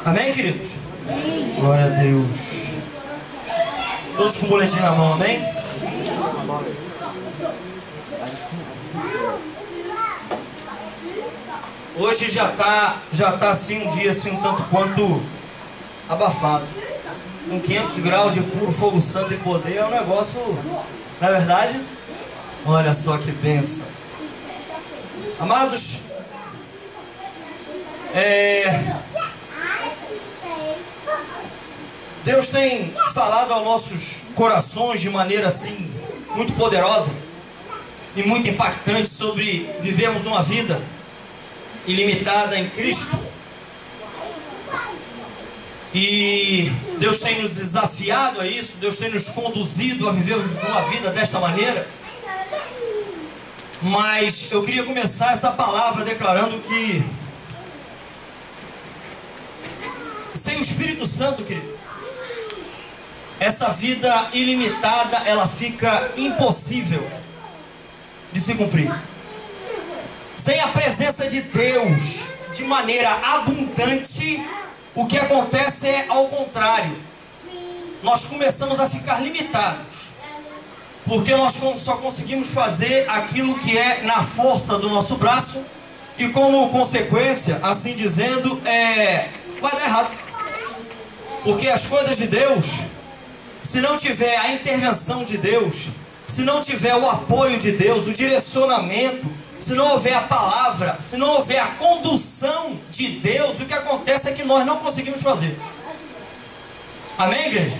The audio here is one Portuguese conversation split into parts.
Amém, queridos? Amém. Glória a Deus. Todos com o boletim na mão, amém? Hoje já tá assim um dia assim um tanto quanto abafado. Com 500 graus de puro fogo santo e poder é um negócio, não é verdade? Olha só que bênção. Amados, Deus tem falado aos nossos corações de maneira assim muito poderosa e muito impactante sobre vivermos uma vida ilimitada em Cristo. E Deus tem nos desafiado a isso, Deus tem nos conduzido a viver uma vida desta maneira. Mas eu queria começar essa palavra declarando que sem o Espírito Santo, querido, essa vida ilimitada, ela fica impossível de se cumprir. Sem a presença de Deus de maneira abundante, o que acontece é ao contrário. Nós começamos a ficar limitados, porque nós só conseguimos fazer aquilo que é na força do nosso braço, e como consequência, assim dizendo, vai dar errado. Porque as coisas de Deus, se não tiver a intervenção de Deus, se não tiver o apoio de Deus, o direcionamento, se não houver a palavra, se não houver a condução de Deus, o que acontece é que nós não conseguimos fazer. Amém, igreja?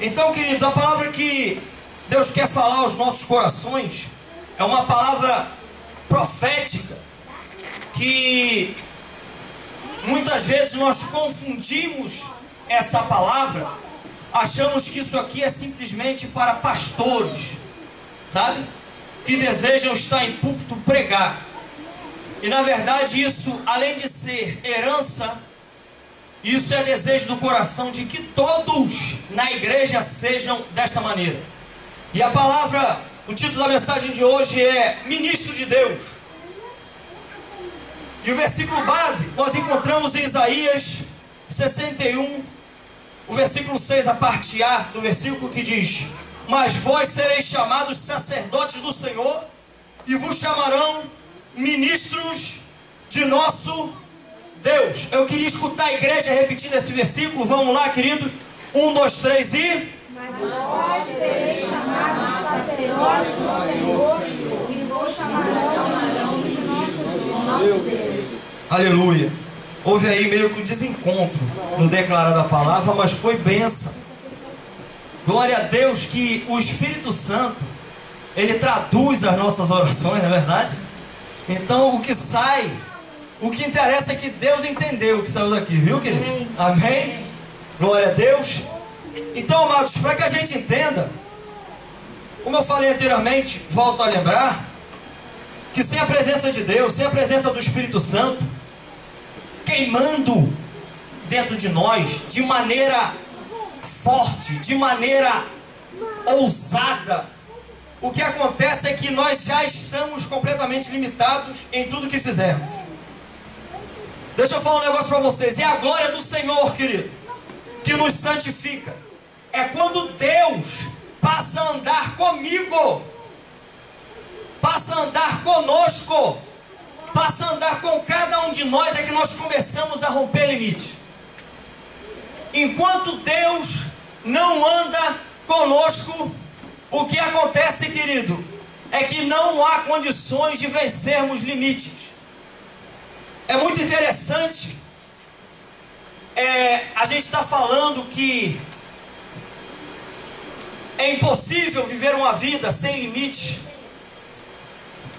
Então, queridos, a palavra que Deus quer falar aos nossos corações é uma palavra profética, que muitas vezes nós confundimos essa palavra, achamos que isso aqui é simplesmente para pastores, sabe? Que desejam estar em púlpito pregar. E na verdade isso, além de ser herança, isso é desejo do coração de que todos na igreja sejam desta maneira. E a palavra, o título da mensagem de hoje é Ministro de Deus. E o versículo base nós encontramos em Isaías 61, o versículo 6, a parte A do versículo, que diz: mas vós sereis chamados sacerdotes do Senhor, e vos chamarão ministros de nosso Deus. Eu queria escutar a igreja repetindo esse versículo. Vamos lá, queridos. 1, 2, 3 e... mas vós sereis chamados sacerdotes do Senhor, e vos chamarão ministros de nosso Deus. Aleluia. Houve aí meio que um desencontro no declarar da palavra, mas foi bênção. Glória a Deus que o Espírito Santo, ele traduz as nossas orações, não é verdade? Então o que sai, o que interessa é que Deus entendeu o que saiu daqui, viu, querido? Amém. Amém? Glória a Deus. Então, amados, para que a gente entenda, como eu falei anteriormente, volto a lembrar, que sem a presença de Deus, sem a presença do Espírito Santo, queimando dentro de nós, de maneira forte, de maneira ousada, o que acontece é que nós já estamos completamente limitados em tudo que fizermos. Deixa eu falar um negócio para vocês. É a glória do Senhor, querido, que nos santifica. É quando Deus passa a andar comigo, passa a andar conosco, passa a andar com cada um de nós, é que nós começamos a romper limites. Enquanto Deus não anda conosco, o que acontece, querido, é que não há condições de vencermos limites. É muito interessante, a gente está falando que é impossível viver uma vida sem limites,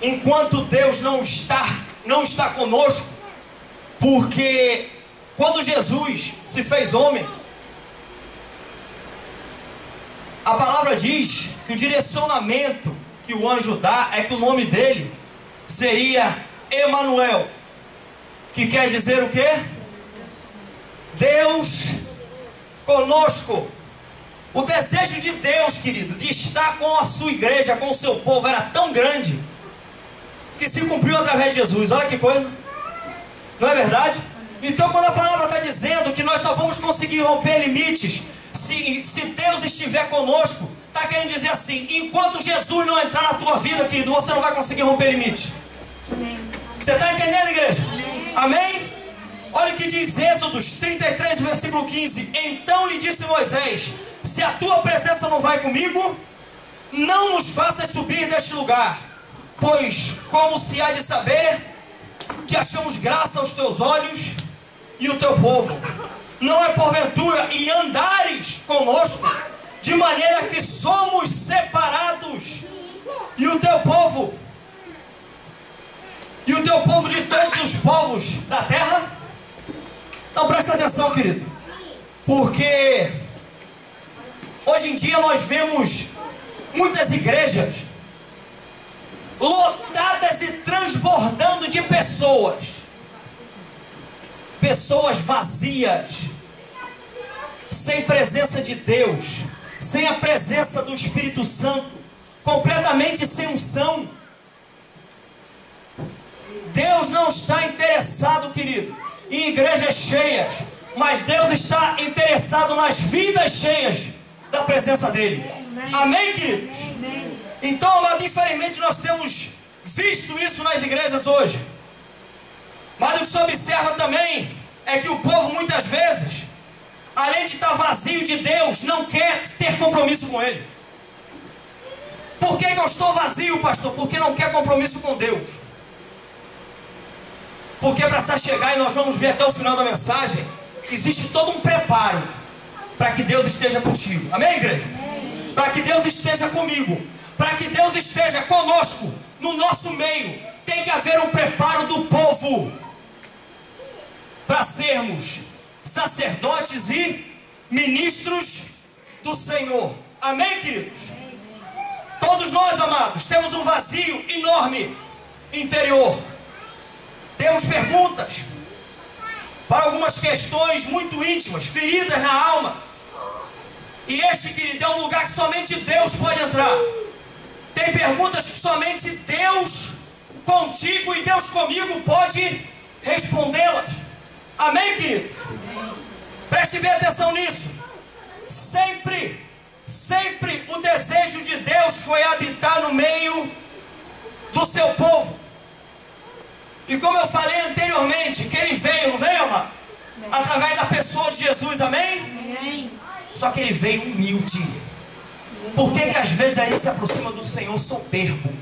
enquanto Deus não está conosco, porque quando Jesus se fez homem, a palavra diz que o direcionamento que o anjo dá é que o nome dele seria Emanuel, que quer dizer o quê? Deus conosco. O desejo de Deus, querido, de estar com a sua igreja, com o seu povo, era tão grande que se cumpriu através de Jesus. Olha que coisa, não é verdade? Então, quando a palavra está dizendo que nós só vamos conseguir romper limites se Deus estiver conosco, está querendo dizer assim: enquanto Jesus não entrar na tua vida, querido, você não vai conseguir romper limites. Você está entendendo, igreja? Amém? Olha o que diz Êxodos 33, versículo 15. Então lhe disse Moisés: se a tua presença não vai comigo, não nos faças subir deste lugar, pois como se há de saber que achamos graça aos teus olhos e o teu povo? Não é porventura em andares conosco, de maneira que somos separados, e o teu povo de todos os povos da terra? Então presta atenção, querido, porque hoje em dia nós vemos muitas igrejas lotadas e transbordando de pessoas vazias, sem presença de Deus, sem a presença do Espírito Santo, completamente sem unção. Deus não está interessado, querido, em igrejas cheias, mas Deus está interessado nas vidas cheias da presença dEle. Amém, queridos? Então, amado, infelizmente nós temos visto isso nas igrejas hoje. Mas o que se observa também é que o povo muitas vezes, além de estar vazio de Deus, não quer ter compromisso com Ele. Por que eu estou vazio, pastor? Porque não quer compromisso com Deus. Porque para se chegar, e nós vamos ver até o final da mensagem, existe todo um preparo para que Deus esteja contigo. Amém, igreja? Para que Deus esteja comigo, para que Deus esteja conosco, no nosso meio, tem que haver um preparo do povo para sermos sacerdotes e ministros do Senhor. Amém, queridos? Todos nós, amados, temos um vazio enorme interior. Temos perguntas para algumas questões muito íntimas, feridas na alma. E este, querido, é um lugar que somente Deus pode entrar. Tem perguntas que somente Deus contigo e Deus comigo pode respondê-las. Amém, queridos? Preste bem atenção nisso. Sempre o desejo de Deus foi habitar no meio do seu povo. E como eu falei anteriormente, que Ele veio, não veio, amado? Através da pessoa de Jesus, amém? Só que Ele veio humilde. Por que às vezes a gente se aproxima do Senhor soberbo,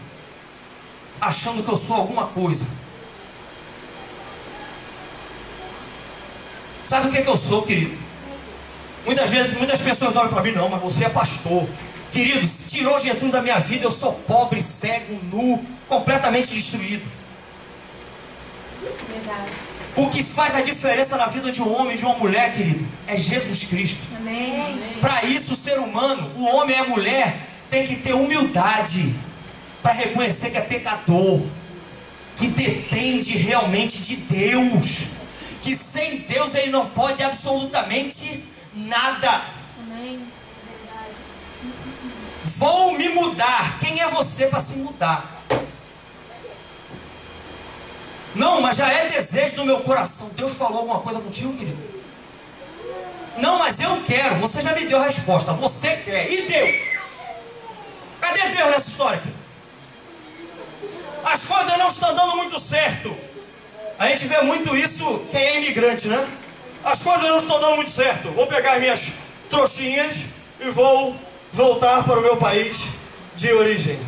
achando que eu sou alguma coisa? Sabe o que eu sou, querido? Muitas vezes, muitas pessoas olham para mim: não, mas você é pastor. Querido, se tirou Jesus da minha vida, eu sou pobre, cego, nu, completamente destruído. Verdade. O que faz a diferença na vida de um homem e de uma mulher, querido, é Jesus Cristo. Para isso, o ser humano, o homem e a mulher, tem que ter humildade para reconhecer que é pecador, que depende realmente de Deus, que sem Deus ele não pode absolutamente nada. Vou me mudar. Quem é você para se mudar? Não, mas já é desejo do meu coração. Deus falou alguma coisa contigo, querido? Não, mas eu quero. Você já me deu a resposta. Você quer. E Deus? Cadê Deus nessa história, querido? As coisas não estão dando muito certo. A gente vê muito isso, quem é imigrante, né? As coisas não estão dando muito certo. Vou pegar minhas trouxinhas e vou voltar para o meu país de origem.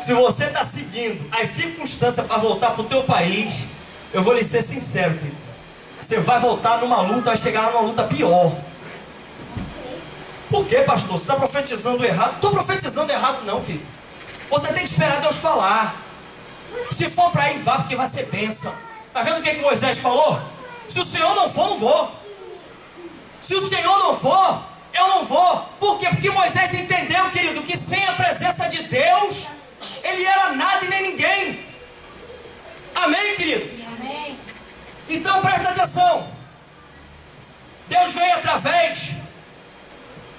Se você está seguindo as circunstâncias para voltar para o teu país, eu vou lhe ser sincero, querido. Você vai voltar numa luta, vai chegar numa luta pior. Por quê, pastor? Você está profetizando errado? Não estou profetizando errado não, querido. Você tem que esperar Deus falar. Se for para ir, vá, porque vai ser bênção. Está vendo o que Moisés falou? Se o Senhor não for, não vou. Se o Senhor não for, eu não vou. Por quê? Porque Moisés entendeu, querido, que sem a presença de Deus, ele era nada e nem ninguém. Amém, queridos? Amém. Então presta atenção. Deus veio através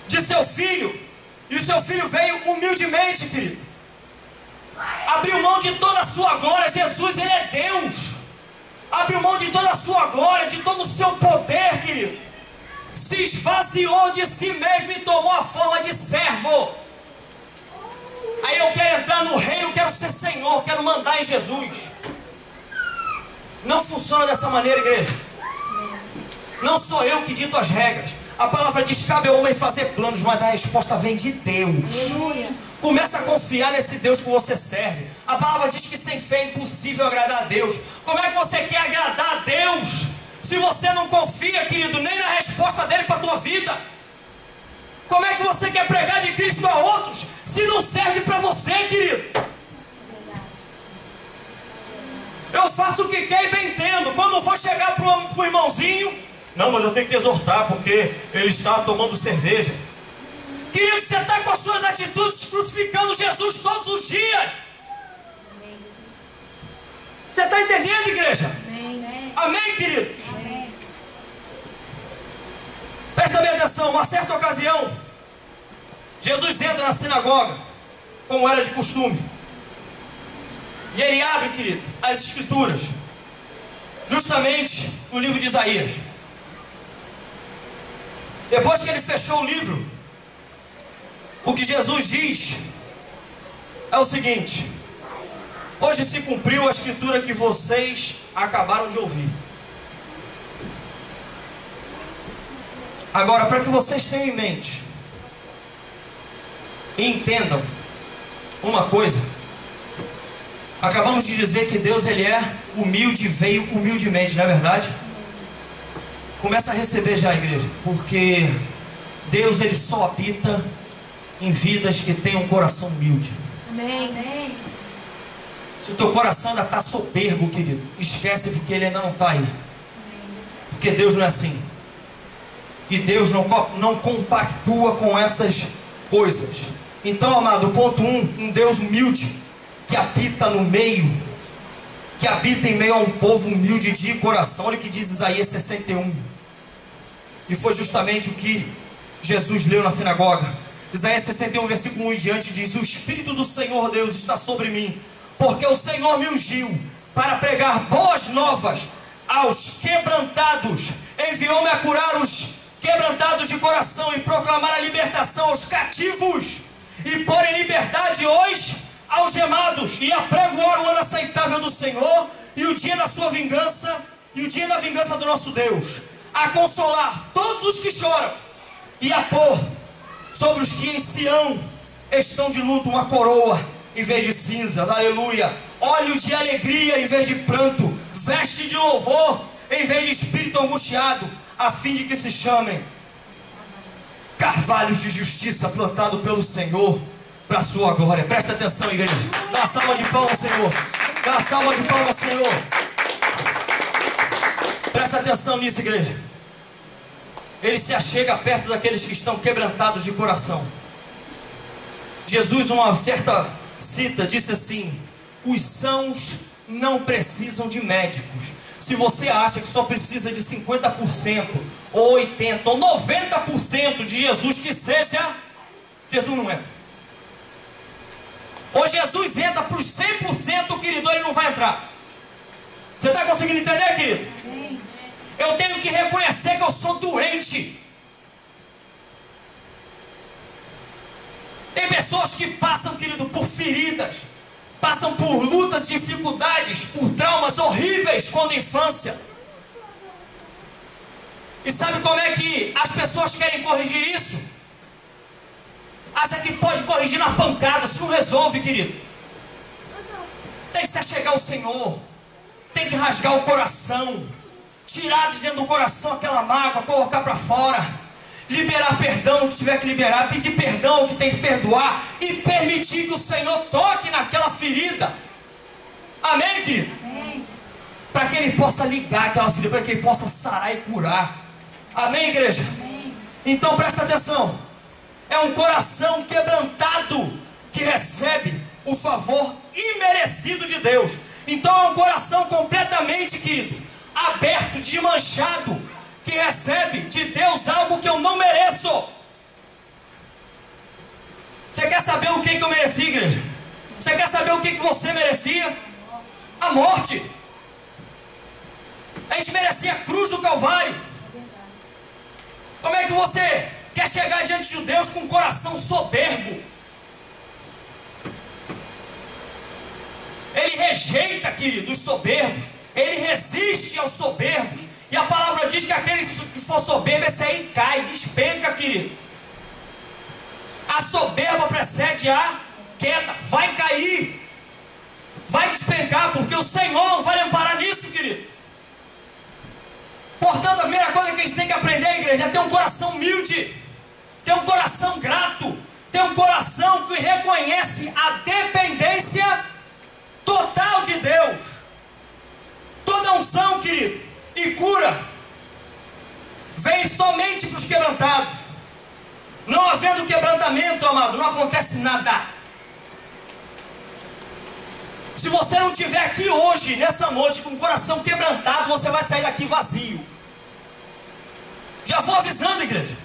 de seu filho. E o seu filho veio humildemente, querido. Abriu mão de toda a sua glória. Jesus, ele é Deus. abriu mão de toda a sua glória, de todo o seu poder, querido. Se esvaziou de si mesmo e tomou a forma de servo. Aí eu quero entrar no reino, quero ser Senhor, quero mandar em Jesus. Não funciona dessa maneira, igreja. Não sou eu que dito as regras. A palavra diz: cabe ao homem fazer planos, mas a resposta vem de Deus. Começa a confiar nesse Deus que você serve. A palavra diz que sem fé é impossível agradar a Deus. Como é que você quer agradar a Deus se você não confia, querido, nem na resposta dele para a tua vida? Como é que você quer pregar de Cristo a outros se não serve para você, querido? Eu faço o que quer e bem entendo. Quando vou chegar para o irmãozinho, não, mas eu tenho que exortar porque ele está tomando cerveja. Querido, você está com as suas atitudes crucificando Jesus todos os dias. Você está entendendo, igreja? Amém, queridos? Presta bem atenção. Uma certa ocasião, Jesus entra na sinagoga, como era de costume. E ele abre, querido, as escrituras, justamente no livro de Isaías. Depois que ele fechou o livro, o que Jesus diz é o seguinte: hoje se cumpriu a escritura que vocês acabaram de ouvir. Agora, para que vocês tenham em mente e entendam uma coisa, acabamos de dizer que Deus, ele é humilde, veio humildemente, não é verdade? Começa a receber já, igreja, porque Deus, ele só habita em vidas que têm um coração humilde. Amém. Se o teu coração ainda está soberbo, querido, esquece de que ele ainda não está aí. Porque Deus não é assim. E Deus não compactua com essas coisas. Então, amado, ponto 1, um Deus humilde, que habita no meio, que habita em meio a um povo humilde de coração. Olha o que diz Isaías 61. E foi justamente o que Jesus leu na sinagoga. Isaías 61, versículo 1 em diante diz: o Espírito do Senhor Deus está sobre mim, porque o Senhor me ungiu para pregar boas novas aos quebrantados. Enviou-me a curar os quebrantados de coração e proclamar a libertação aos cativos e pôr em liberdade os algemados, e apregoar o ano aceitável do Senhor e o dia da sua vingança e o dia da vingança do nosso Deus, a consolar todos os que choram e a pôr sobre os que em Sião estão de luto uma coroa em vez de cinzas, aleluia, óleo de alegria em vez de pranto, veste de louvor em vez de espírito angustiado, a fim de que se chamem carvalhos de justiça plantado pelo Senhor para a sua glória. Presta atenção, igreja. Dá uma salva de palmas ao Senhor. Dá uma salva de palmas ao Senhor. Presta atenção nisso, igreja. Ele se achega perto daqueles que estão quebrantados de coração. Jesus, uma certa cita, disse assim: os sãos não precisam de médicos. Se você acha que só precisa de 50%, ou 80%, ou 90% de Jesus que seja, Jesus não entra. Ou Jesus entra para os 100%, querido, ele não vai entrar. Você está conseguindo entender, querido? Eu tenho que reconhecer que eu sou doente. Tem pessoas que passam, querido, por feridas, passam por lutas, dificuldades, por traumas horríveis quando infância. E sabe como é que as pessoas querem corrigir isso? Acha que pode corrigir na pancada. Isso não resolve, querido. Tem que se achegar ao Senhor, tem que rasgar o coração, tirar de dentro do coração aquela mágoa, colocar para fora, liberar perdão o que tiver que liberar, pedir perdão o que tem que perdoar e permitir que o Senhor toque naquela ferida. Amém, querido? Para que Ele possa ligar aquela ferida, para que Ele possa sarar e curar. Amém, igreja? Amém. Então presta atenção. É um coração quebrantado que recebe o favor imerecido de Deus. Então é um coração completamente, querido, aberto, desmanchado, que recebe de Deus algo que eu não mereço. Você quer saber o que eu mereci, igreja? Você quer saber o que você merecia? A morte. A gente merecia a cruz do Calvário. Como é que você quer chegar diante de Deus com um coração soberbo? Ele rejeita, querido, os soberbos. Ele resiste aos soberbos. E a palavra diz que aquele que for soberbo, esse aí cai, despenca, querido. A soberba precede a queda. Vai cair. Vai despencar, porque o Senhor não vai lhe amparar nisso, querido. Portanto, a primeira coisa que a gente tem que aprender, igreja, é ter um coração humilde, ter um coração grato, ter um coração que reconhece a dependência total de Deus. Toda unção, querido, e cura vem somente para os quebrantados. Não havendo quebrantamento, amado, não acontece nada. Se você não estiver aqui hoje, nessa noite, com o coração quebrantado, você vai sair daqui vazio. Já vou avisando, igreja.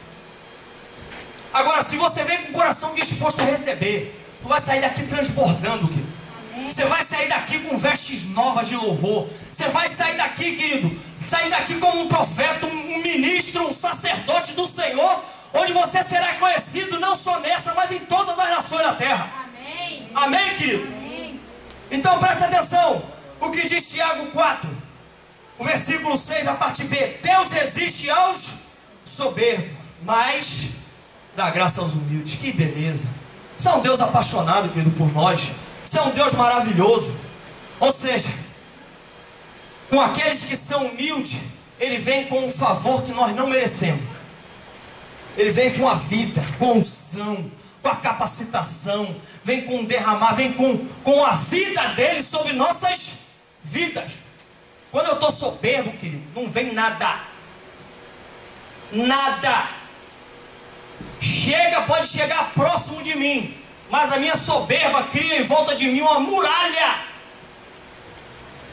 Agora, se você vem com o coração disposto a receber, tu vai sair daqui transbordando, querido. Você vai sair daqui com vestes novas de louvor. Você vai sair daqui, querido, sair daqui como um profeta, um ministro, um sacerdote do Senhor, onde você será conhecido não só nessa, mas em todas as nações da terra. Amém, amém, querido? Amém. Então presta atenção, o que diz Tiago 4, o versículo 6, a parte B. Deus resiste aos soberbos, mas dá graça aos humildes. Que beleza. Você é um Deus apaixonado, querido, por nós. Você é um Deus maravilhoso. Ou seja, com aqueles que são humildes, Ele vem com um favor que nós não merecemos. Ele vem com a vida, com a unção, com a capacitação, vem com derramar, vem com a vida dele sobre nossas vidas. Quando eu estou soberbo, querido, não vem nada. Nada. Pode chegar próximo de mim, mas a minha soberba cria em volta de mim uma muralha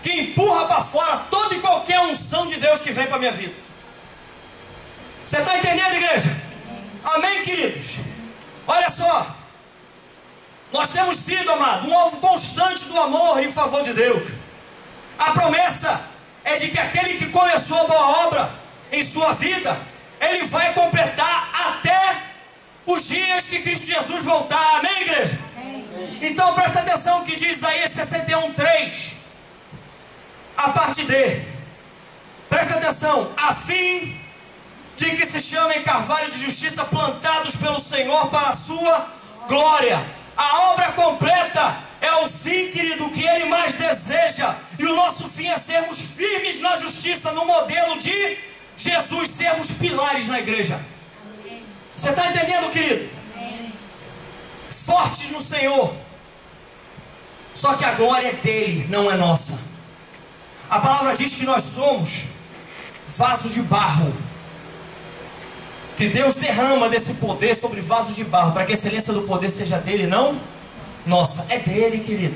que empurra para fora toda e qualquer unção de Deus que vem para a minha vida. Você está entendendo, igreja? Amém, queridos? Olha só, nós temos sido, amado, um alvo constante do amor em favor de Deus. A promessa é de que aquele que começou a boa obra em sua vida, ele vai completar até os dias que Cristo Jesus voltar. Amém, igreja? Amém. Então presta atenção que diz Isaías 61:3, a parte D. Presta atenção. A fim de que se chamem carvalho de justiça, plantados pelo Senhor para a sua glória. A obra completa é o fim, querido, que Ele mais deseja. E o nosso fim é sermos firmes na justiça, no modelo de Jesus, sermos pilares na igreja. Você está entendendo, querido? Amém. Fortes no Senhor. Só que a glória é dele, não é nossa. A palavra diz que nós somos vasos de barro, que Deus derrama desse poder sobre vasos de barro, para que a excelência do poder seja dele, não nossa. É dele, querido.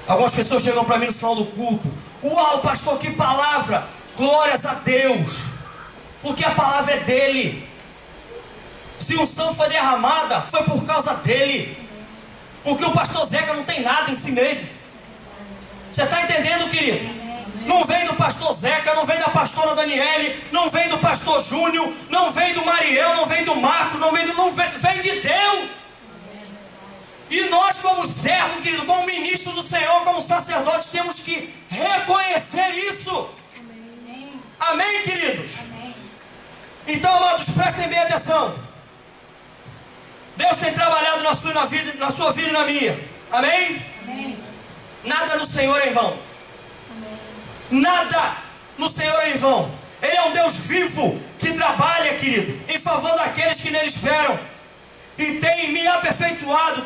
Algumas pessoas chegam para mim no final do culto: uau, pastor, que palavra! Glórias a Deus, porque a palavra é dele. Se unção foi derramada, foi por causa dele. Porque o pastor Zeca não tem nada em si mesmo. Você está entendendo, querido? Não vem do pastor Zeca, não vem da pastora Daniele, não vem do pastor Júnior, não vem do Mariel, não vem do Marco, vem de Deus. E nós, como servo, querido, como ministro do Senhor, como sacerdote, temos que reconhecer isso. Amém, queridos? Amém. Então, amados, prestem bem atenção. Deus tem trabalhado na sua vida e na minha. Amém? Amém. Nada no Senhor é em vão. Amém. Nada no Senhor é em vão. Ele é um Deus vivo que trabalha, querido, em favor daqueles que nele esperam. E tem me aperfeiçoado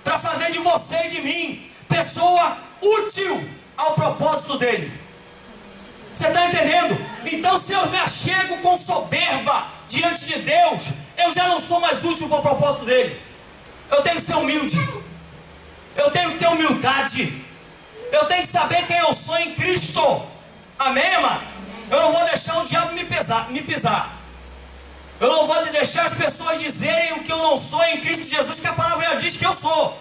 para fazer de você e de mim pessoa útil ao propósito dele. Você está entendendo? Então, se eu me achego com soberba diante de Deus, eu já não sou mais útil para o propósito dele. Eu tenho que ser humilde. Eu tenho que ter humildade. Eu tenho que saber quem eu sou em Cristo. Amém, amado? Eu não vou deixar o diabo me pisar. Eu não vou deixar as pessoas dizerem o que eu não sou em Cristo Jesus, que a palavra já diz que eu sou.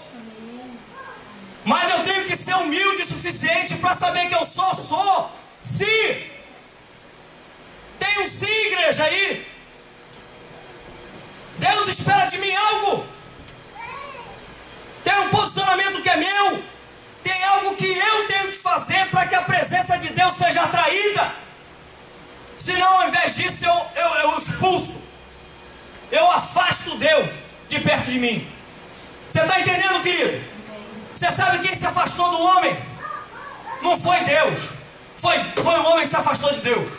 Mas eu tenho que ser humilde o suficiente para saber que eu só sou se tem um sim, igreja, aí. Deus espera de mim algo. Tem um posicionamento que é meu. Tem algo que eu tenho que fazer para que a presença de Deus seja atraída. Senão, ao invés disso, eu expulso. Eu afasto Deus de perto de mim. Você está entendendo, querido? Você sabe quem se afastou do homem? Não foi Deus. Foi o homem que se afastou de Deus.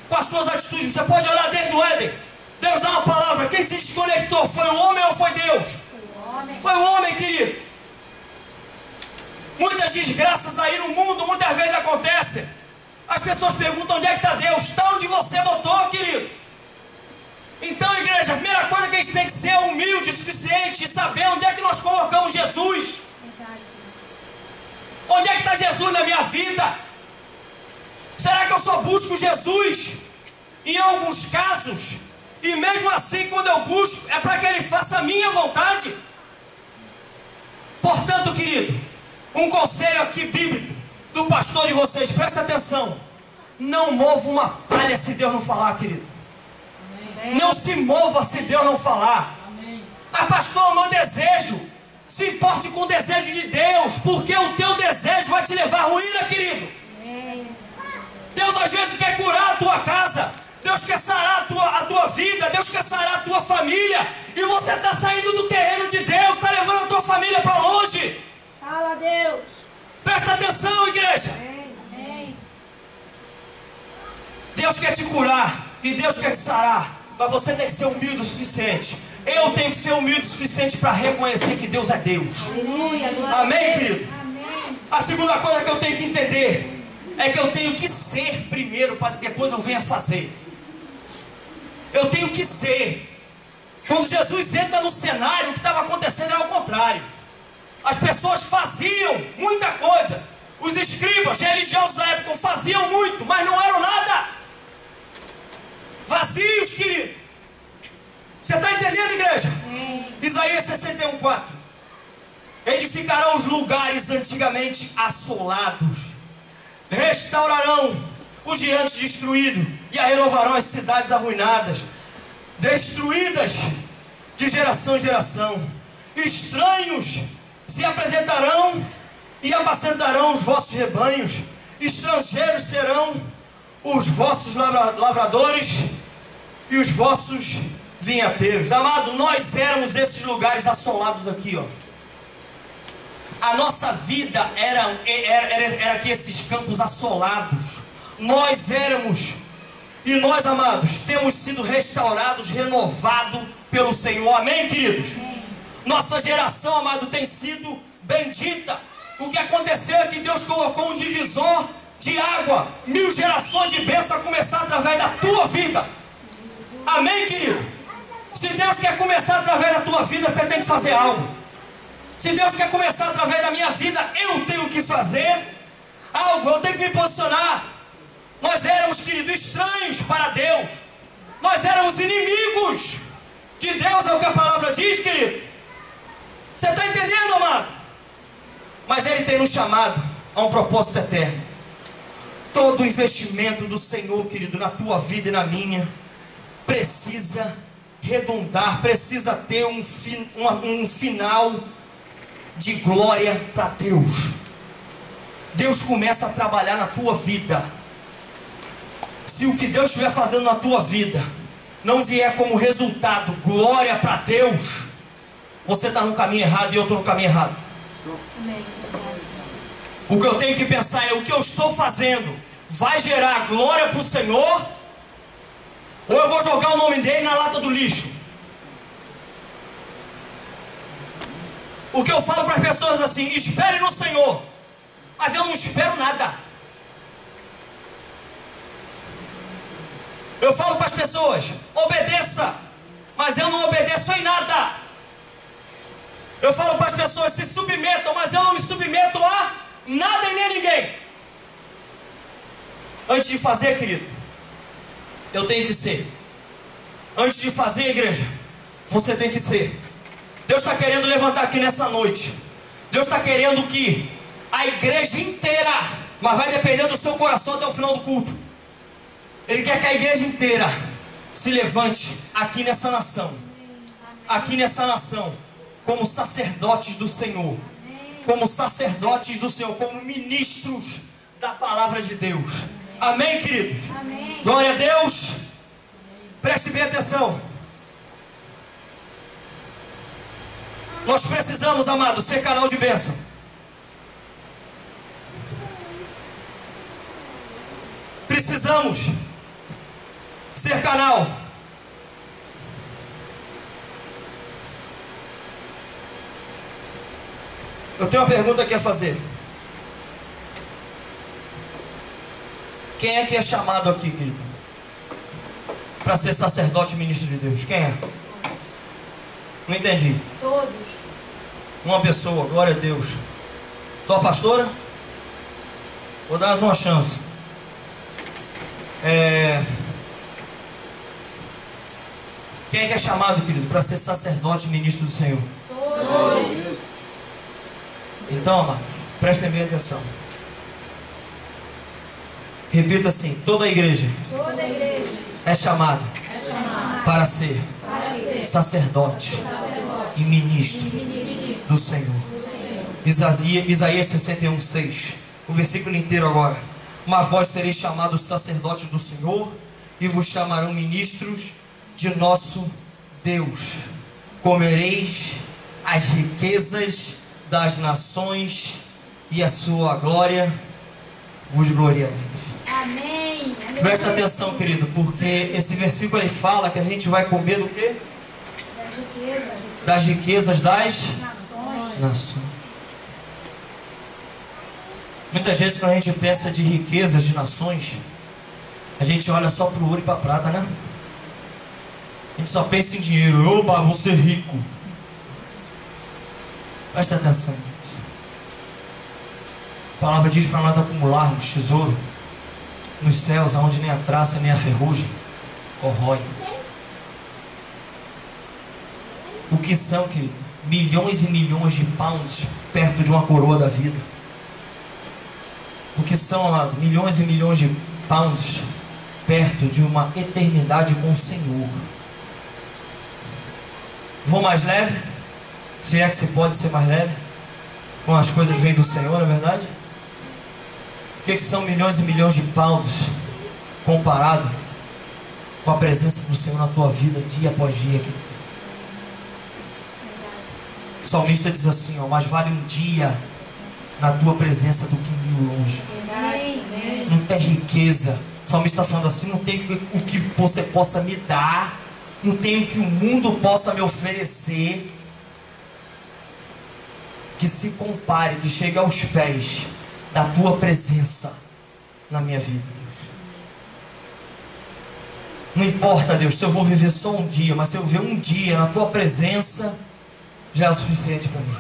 Com as suas atitudes. Você pode olhar desde o Éden. Deus dá uma palavra. Quem se desconectou? Foi o homem ou foi Deus? Foi o homem, querido. Muitas desgraças aí no mundo, muitas vezes acontecem. As pessoas perguntam onde é que está Deus. Está onde você botou, querido. Então, igreja, a primeira coisa que a gente tem que ser é humilde o suficiente e saber onde é que nós colocamos Jesus. Onde é que está Jesus na minha vida? Será que eu só busco Jesus em alguns casos? E mesmo assim, quando eu busco, é para que Ele faça a minha vontade? Portanto, querido, um conselho aqui bíblico do pastor de vocês, presta atenção. Não mova uma palha se Deus não falar, querido. Amém. Não se mova se Deus não falar. Amém. Ah, pastor, o meu desejo. Se importe com o desejo de Deus, porque o teu desejo vai te levar à ruína, querido. Amém. Deus às vezes quer curar a tua casa. Deus quer sarar a tua vida. Deus quer sarar a tua família. E você está saindo do terreno de Deus. Está levando a tua família para longe. Fala, Deus. Presta atenção, igreja. Amém. Deus quer te curar e Deus quer te sarar. Mas você tem que ser humilde o suficiente. Eu tenho que ser humilde o suficiente para reconhecer que Deus é Deus. Aleluia. Amém, querido? Amém. A segunda coisa que eu tenho que entender é que eu tenho que ser primeiro para depois eu venha fazer. Eu tenho que ser. Quando Jesus entra no cenário, o que estava acontecendo era o contrário. As pessoas faziam muita coisa. Os escribas religiosos da época faziam muito, mas não eram nada. Vazios, querido. Você está entendendo, igreja? Isaías 61:4. Edificarão os lugares antigamente assolados. Restaurarão os diantes destruídos e renovarão as cidades arruinadas, destruídas de geração em geração. Estranhos se apresentarão e apacentarão os vossos rebanhos. Estrangeiros serão os vossos lavradores e os vossos vinhateiros. Amado, nós éramos esses lugares assolados aqui, ó. A nossa vida era aqui, esses campos assolados. Nós éramos. E nós, amados, temos sido restaurados, renovados pelo Senhor. Amém, queridos? Amém. Nossa geração, amado, tem sido bendita. O que aconteceu é que Deus colocou um divisor de água. 1000 gerações de bênção a começar através da tua vida. Amém, querido? Se Deus quer começar através da tua vida, você tem que fazer algo. Se Deus quer começar através da minha vida, eu tenho que fazer algo. Eu tenho que me posicionar. Nós éramos, querido, estranhos para Deus. Nós éramos inimigos de Deus, é o que a palavra diz, querido. Você está entendendo, amado? Mas Ele tem nos chamado a um propósito eterno. Todo o investimento do Senhor, querido, na tua vida e na minha, precisa redundar, precisa ter um final de glória para Deus. Deus começa a trabalhar na tua vida. Se o que Deus estiver fazendo na tua vida não vier como resultado glória para Deus, você está no caminho errado e eu estou no caminho errado. O que eu tenho que pensar é: o que eu estou fazendo vai gerar glória para o Senhor, ou eu vou jogar o nome dele na lata do lixo? O que eu falo para as pessoas assim: espere no Senhor. Mas eu não espero nada. Eu falo para as pessoas: obedeça. Mas eu não obedeço em nada. Eu falo para as pessoas: se submetam. Mas eu não me submeto a nada e nem a ninguém. Antes de fazer, querido, eu tenho que ser. Antes de fazer, igreja, você tem que ser. Deus está querendo levantar aqui nessa noite Deus está querendo que a igreja inteira, mas vai depender do seu coração até o final do culto. Ele quer que a igreja inteira se levante aqui nessa nação. Aqui nessa nação, como sacerdotes do Senhor. Como sacerdotes do Senhor, como ministros da palavra de Deus. Amém, queridos? Amém. Glória a Deus. Preste bem atenção. Nós precisamos, amados, ser canal de bênção. Precisamos ser canal. Eu tenho uma pergunta aqui a fazer. Quem é que é chamado aqui, querido, para ser sacerdote e ministro de Deus? Quem é? Não entendi. Todos. Uma pessoa, glória a Deus. Só a pastora? Vou dar mais uma chance. Quem é que é chamado, querido, para ser sacerdote e ministro do Senhor? Todos. Então, amado, prestem bem atenção. Repita assim: toda a igreja Toda a igreja é chamada é chamada para ser para ser sacerdote e ministro do Senhor. Isaías 61:6. O versículo inteiro agora. Mas vós sereis chamados sacerdotes do Senhor, e vos chamarão ministros de nosso Deus. Comereis as riquezas das nações, e a sua glória vos gloriareis. Amém. Presta atenção, querido, porque esse versículo ele fala que a gente vai comer do quê? Das riquezas das nações. Muitas vezes quando a gente pensa de riquezas de nações, a gente olha só para o ouro e para a prata, né? A gente só pensa em dinheiro. Oba, vou ser rico. Presta atenção. A palavra diz para nós acumularmos tesouro nos céus, onde nem a traça nem a ferrugem corrói. O que são, querido? Milhões e milhões de pounds perto de uma coroa da vida. O que são, amado? Milhões e milhões de pounds perto de uma eternidade com o Senhor. Vou mais leve? Se é que você pode ser mais leve? Com as coisas que vêm do Senhor, não é verdade? O que são milhões e milhões de pounds comparado com a presença do Senhor na tua vida dia após dia, querido? O salmista diz assim, ó: mas vale um dia na tua presença do que 1000 longe. Não tem riqueza. O salmista está falando assim: não tem o que você possa me dar, não tem o que o mundo possa me oferecer que se compare, que chegue aos pés da tua presença na minha vida, Deus. Não importa, Deus, se eu vou viver só um dia, mas se eu viver um dia na tua presença, já é o suficiente para mim.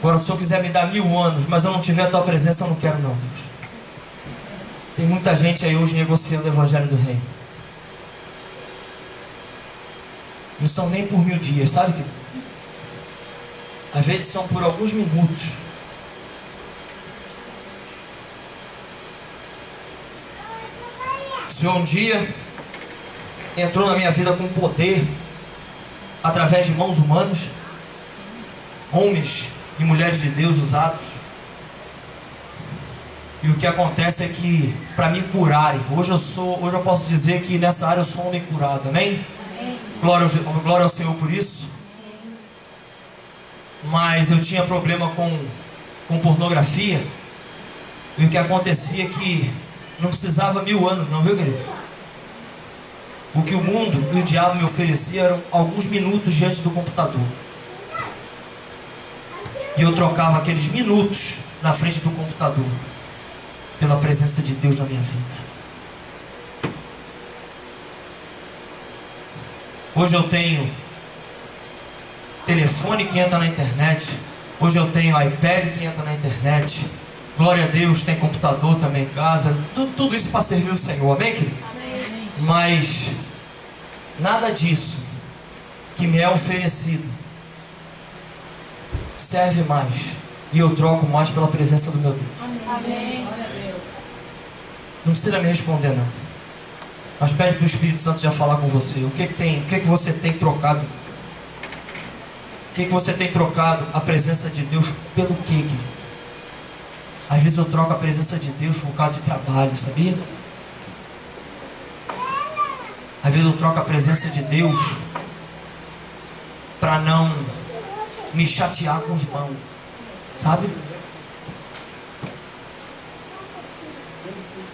Agora, se o Senhor quiser me dar 1000 anos, mas eu não tiver a tua presença, eu não quero não, Deus. Tem muita gente aí hoje negociando o evangelho do reino. Não são nem por 1000 dias, sabe, querido? Às vezes são por alguns minutos. O Senhor um dia entrou na minha vida com poder através de mãos humanas, homens e mulheres de Deus usados. E o que acontece é que para me curarem, hoje eu posso dizer que nessa área eu sou um homem curado, amém? Glória ao Senhor por isso. Mas eu tinha problema com pornografia. E o que acontecia é que não precisava 1000 anos, não, viu, querido? O que o mundo e o diabo me ofereciam eram alguns minutos diante do computador. E eu trocava aqueles minutos na frente do computador pela presença de Deus na minha vida. Hoje eu tenho telefone que entra na internet. Hoje eu tenho iPad que entra na internet. Glória a Deus, tem computador também em casa. Tudo isso para servir o Senhor, amém, querido? Amém. Mas nada disso que me é oferecido serve mais. E eu troco mais pela presença do meu Deus. Amém. Não precisa me responder, não. Mas pede para o Espírito Santo já falar com você. O que que você tem trocado? O que você tem trocado a presença de Deus pelo quê, querido? Às vezes eu troco a presença de Deus por causa de trabalho, sabia? Às vezes eu troco a presença de Deus para não me chatear com o irmão, sabe?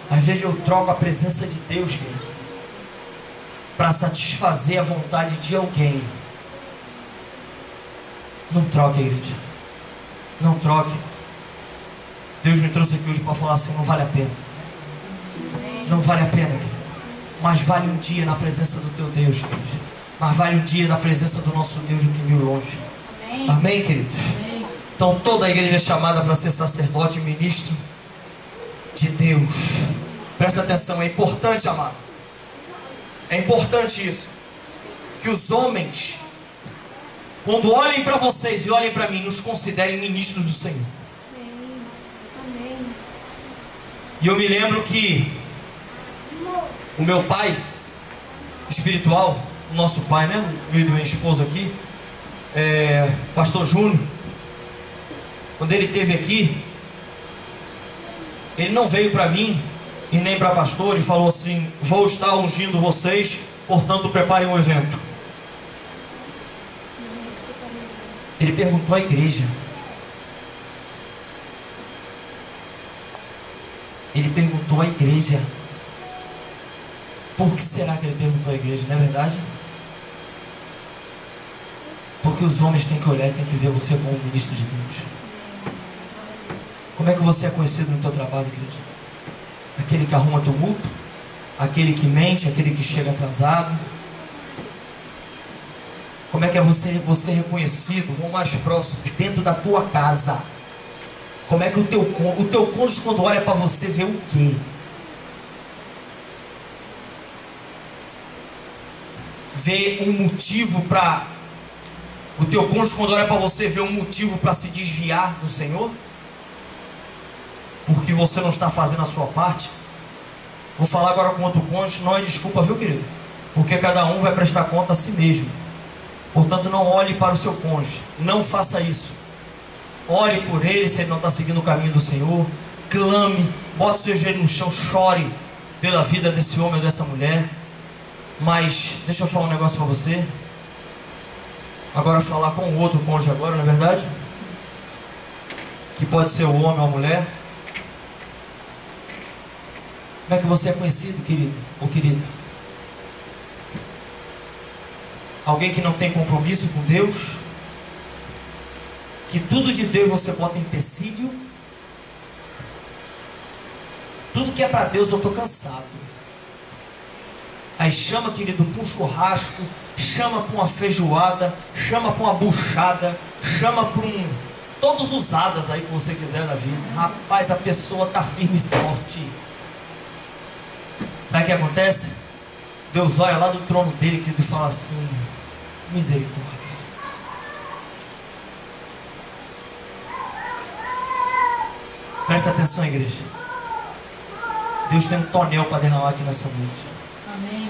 Às vezes eu troco a presença de Deus, querido, para satisfazer a vontade de alguém. Não troque, igreja. Não troque. Deus me trouxe aqui hoje para falar assim, não vale a pena. Não vale a pena, querido. Mas vale um dia na presença do teu Deus, querido. Mas vale um dia na presença do nosso Deus do que 1000 longe. Amém. Amém, queridos? Então toda a igreja é chamada para ser sacerdote e ministro de Deus. Presta atenção, é importante, amado. É importante isso. Que os homens, quando olhem para vocês e olhem para mim, nos considerem ministros do Senhor. E eu me lembro que o meu pai espiritual, o nosso pai, né? O meu esposo aqui, Pastor Júnior, quando ele esteve aqui, ele não veio para mim e nem para pastor e falou assim: vou estar ungindo vocês, portanto preparem um evento. Ele perguntou à igreja. Ele perguntou à igreja. Por que será que ele perguntou à igreja? Não é verdade? Porque os homens têm que olhar e têm que ver você como um ministro de Deus. Como é que você é conhecido no teu trabalho, igreja? Aquele que arruma tumulto? Aquele que mente? Aquele que chega atrasado? Como é que é você reconhecido? Vou mais próximo, dentro da tua casa. Como é que o teu cônjuge, quando olha para você, vê o quê? Vê um motivo para... O teu cônjuge, quando olha para você, vê um motivo para se desviar do Senhor? Porque você não está fazendo a sua parte? Vou falar agora com outro cônjuge, não é desculpa, viu, querido? Porque cada um vai prestar conta a si mesmo. Portanto, não olhe para o seu cônjuge. Não faça isso. Ore por ele se ele não está seguindo o caminho do Senhor. Clame, bote o seu joelho no chão, chore pela vida desse homem ou dessa mulher. Mas, deixa eu falar um negócio para você. Agora falar com o outro cônjuge agora, não é verdade? Que pode ser o homem ou a mulher. Como é que você é conhecido, querido ou querida? Alguém que não tem compromisso com Deus? Que tudo de Deus você bota em empecilho? Tudo que é para Deus eu estou cansado. Aí chama, querido, para um churrasco, chama para uma feijoada, chama para uma buchada, chama para todos os hadas aí que você quiser na vida. Rapaz, a pessoa está firme e forte. Sabe o que acontece? Deus olha lá do trono dele, querido, e fala assim: misericórdia. Presta atenção, igreja. Deus tem um tonel para derramar aqui nessa noite. Amém.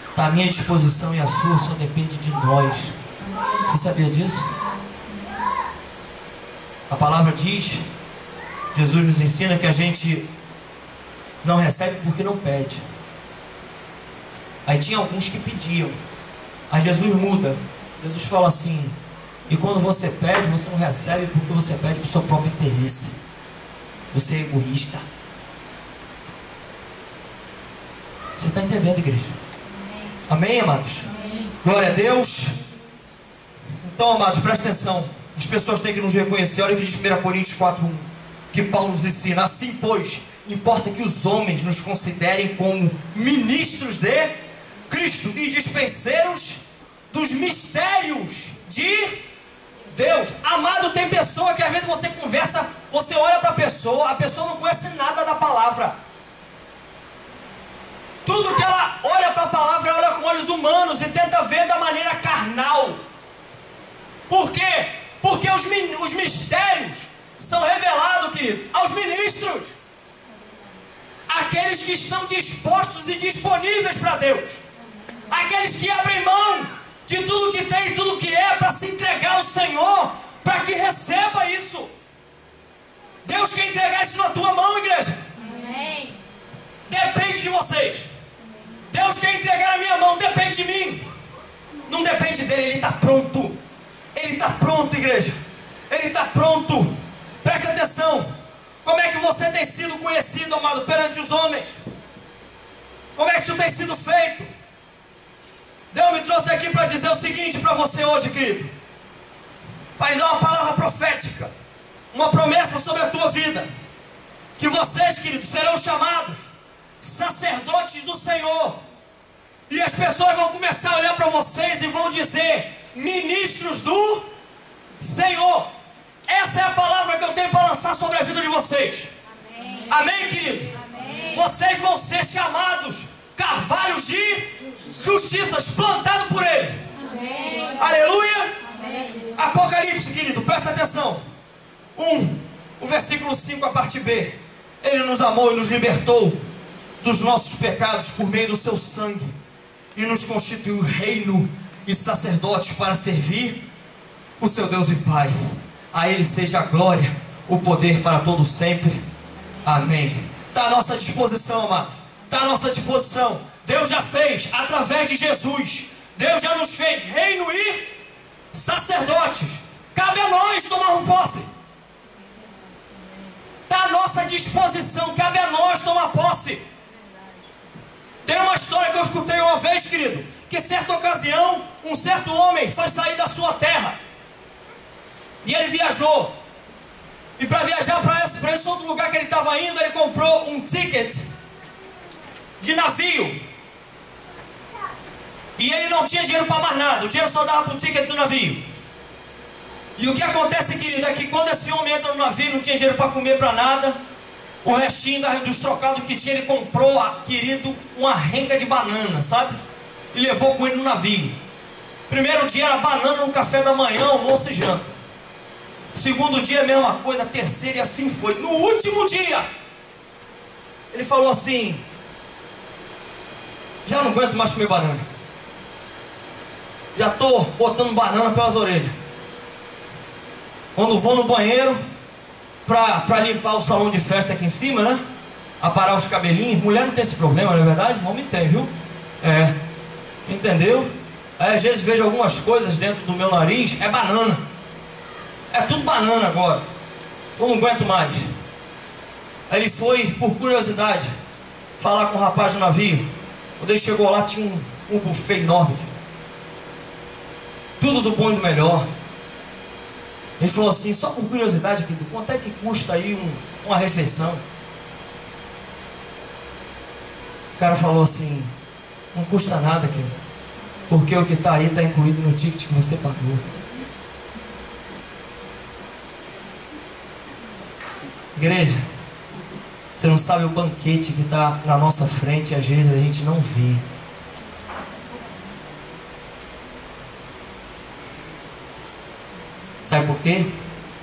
Está à minha disposição e a sua, só depende de nós. Você sabia disso? A palavra diz, Jesus nos ensina que a gente não recebe porque não pede. Aí tinha alguns que pediam. Aí Jesus muda. Jesus fala assim: e quando você pede, você não recebe porque você pede para o seu próprio interesse. Você é egoísta. Você está entendendo, igreja? Amém, amados? Amém. Glória a Deus. Então, amados, presta atenção. As pessoas têm que nos reconhecer. Olha o que diz 1 Coríntios 4:1, que Paulo nos ensina: assim, pois, importa que os homens nos considerem como ministros de Cristo e dispenseiros dos mistérios de Deus. Amado, tem pessoa que às vezes você conversa, você olha para a pessoa não conhece nada da palavra. Tudo que ela olha para a palavra, ela olha com olhos humanos e tenta ver da maneira carnal. Por quê? Porque os mistérios são revelados, querido, aos ministros. Aqueles que estão dispostos e disponíveis para Deus. Aqueles que abrem mão de tudo que tem e tudo que é para se entregar ao Senhor, para que receba isso. Deus quer entregar isso na tua mão, igreja. Amém. Depende de vocês. Deus quer entregar na minha mão, depende de mim. Não depende dele, ele está pronto. Ele está pronto, igreja. Ele está pronto. Preste atenção. Como é que você tem sido conhecido, amado, perante os homens? Como é que isso tem sido feito? Deus me trouxe aqui para dizer o seguinte para você hoje, querido. Para lhe dar uma palavra profética, uma promessa sobre a tua vida. Que vocês, queridos, serão chamados sacerdotes do Senhor. E as pessoas vão começar a olhar para vocês e vão dizer: ministros do Senhor. Essa é a palavra que eu tenho para lançar sobre a vida de vocês. Amém, amém, querido? Amém. Vocês vão ser chamados carvalhos de justiças, plantados por Ele. Amém. Aleluia. Amém. Apocalipse, querido, presta atenção. O versículo 5, a parte B. Ele nos amou e nos libertou dos nossos pecados por meio do seu sangue, e nos constituiu reino e sacerdotes para servir o seu Deus e Pai. A Ele seja a glória, o poder para todo sempre. Amém. Está à nossa disposição, amado. Está à nossa disposição. Deus já fez através de Jesus. Deus já nos fez reino e sacerdotes. Cabe a nós tomarmos posse. Está à nossa disposição. Cabe a nós tomar posse. Tem uma história que eu escutei uma vez, querido, que certa ocasião um certo homem foi sair da sua terra. E ele viajou. E para viajar para esse outro lugar que ele estava indo, ele comprou um ticket de navio. E ele não tinha dinheiro para mais nada. O dinheiro só dava para o ticket do navio. E o que acontece, querido, é que quando esse homem entra no navio, não tinha dinheiro para comer para nada. O restinho dos trocados que tinha, ele comprou, querido, uma renca de banana, sabe? E levou com ele no navio. Primeiro dia era banana no café da manhã, almoço e janta. Segundo dia a mesma coisa, terceiro, e assim foi. No último dia, ele falou assim: já não aguento mais comer banana. Já estou botando banana pelas orelhas. Quando vou no banheiro para limpar o salão de festa aqui em cima, né? Aparar os cabelinhos. Mulher não tem esse problema, não é verdade? Homem tem, viu? É. Entendeu? Aí às vezes vejo algumas coisas dentro do meu nariz. É banana. É tudo banana agora. Eu não aguento mais. Aí ele foi, por curiosidade, falar com o rapaz do navio. Quando ele chegou lá, tinha um buffet enorme. Tudo do bom e do melhor. Ele falou assim: só por curiosidade, querido, quanto é que custa aí uma refeição? O cara falou assim: não custa nada, querido, porque o que está aí está incluído no ticket que você pagou. Igreja, você não sabe o banquete que está na nossa frente e às vezes a gente não vê. Sabe por quê?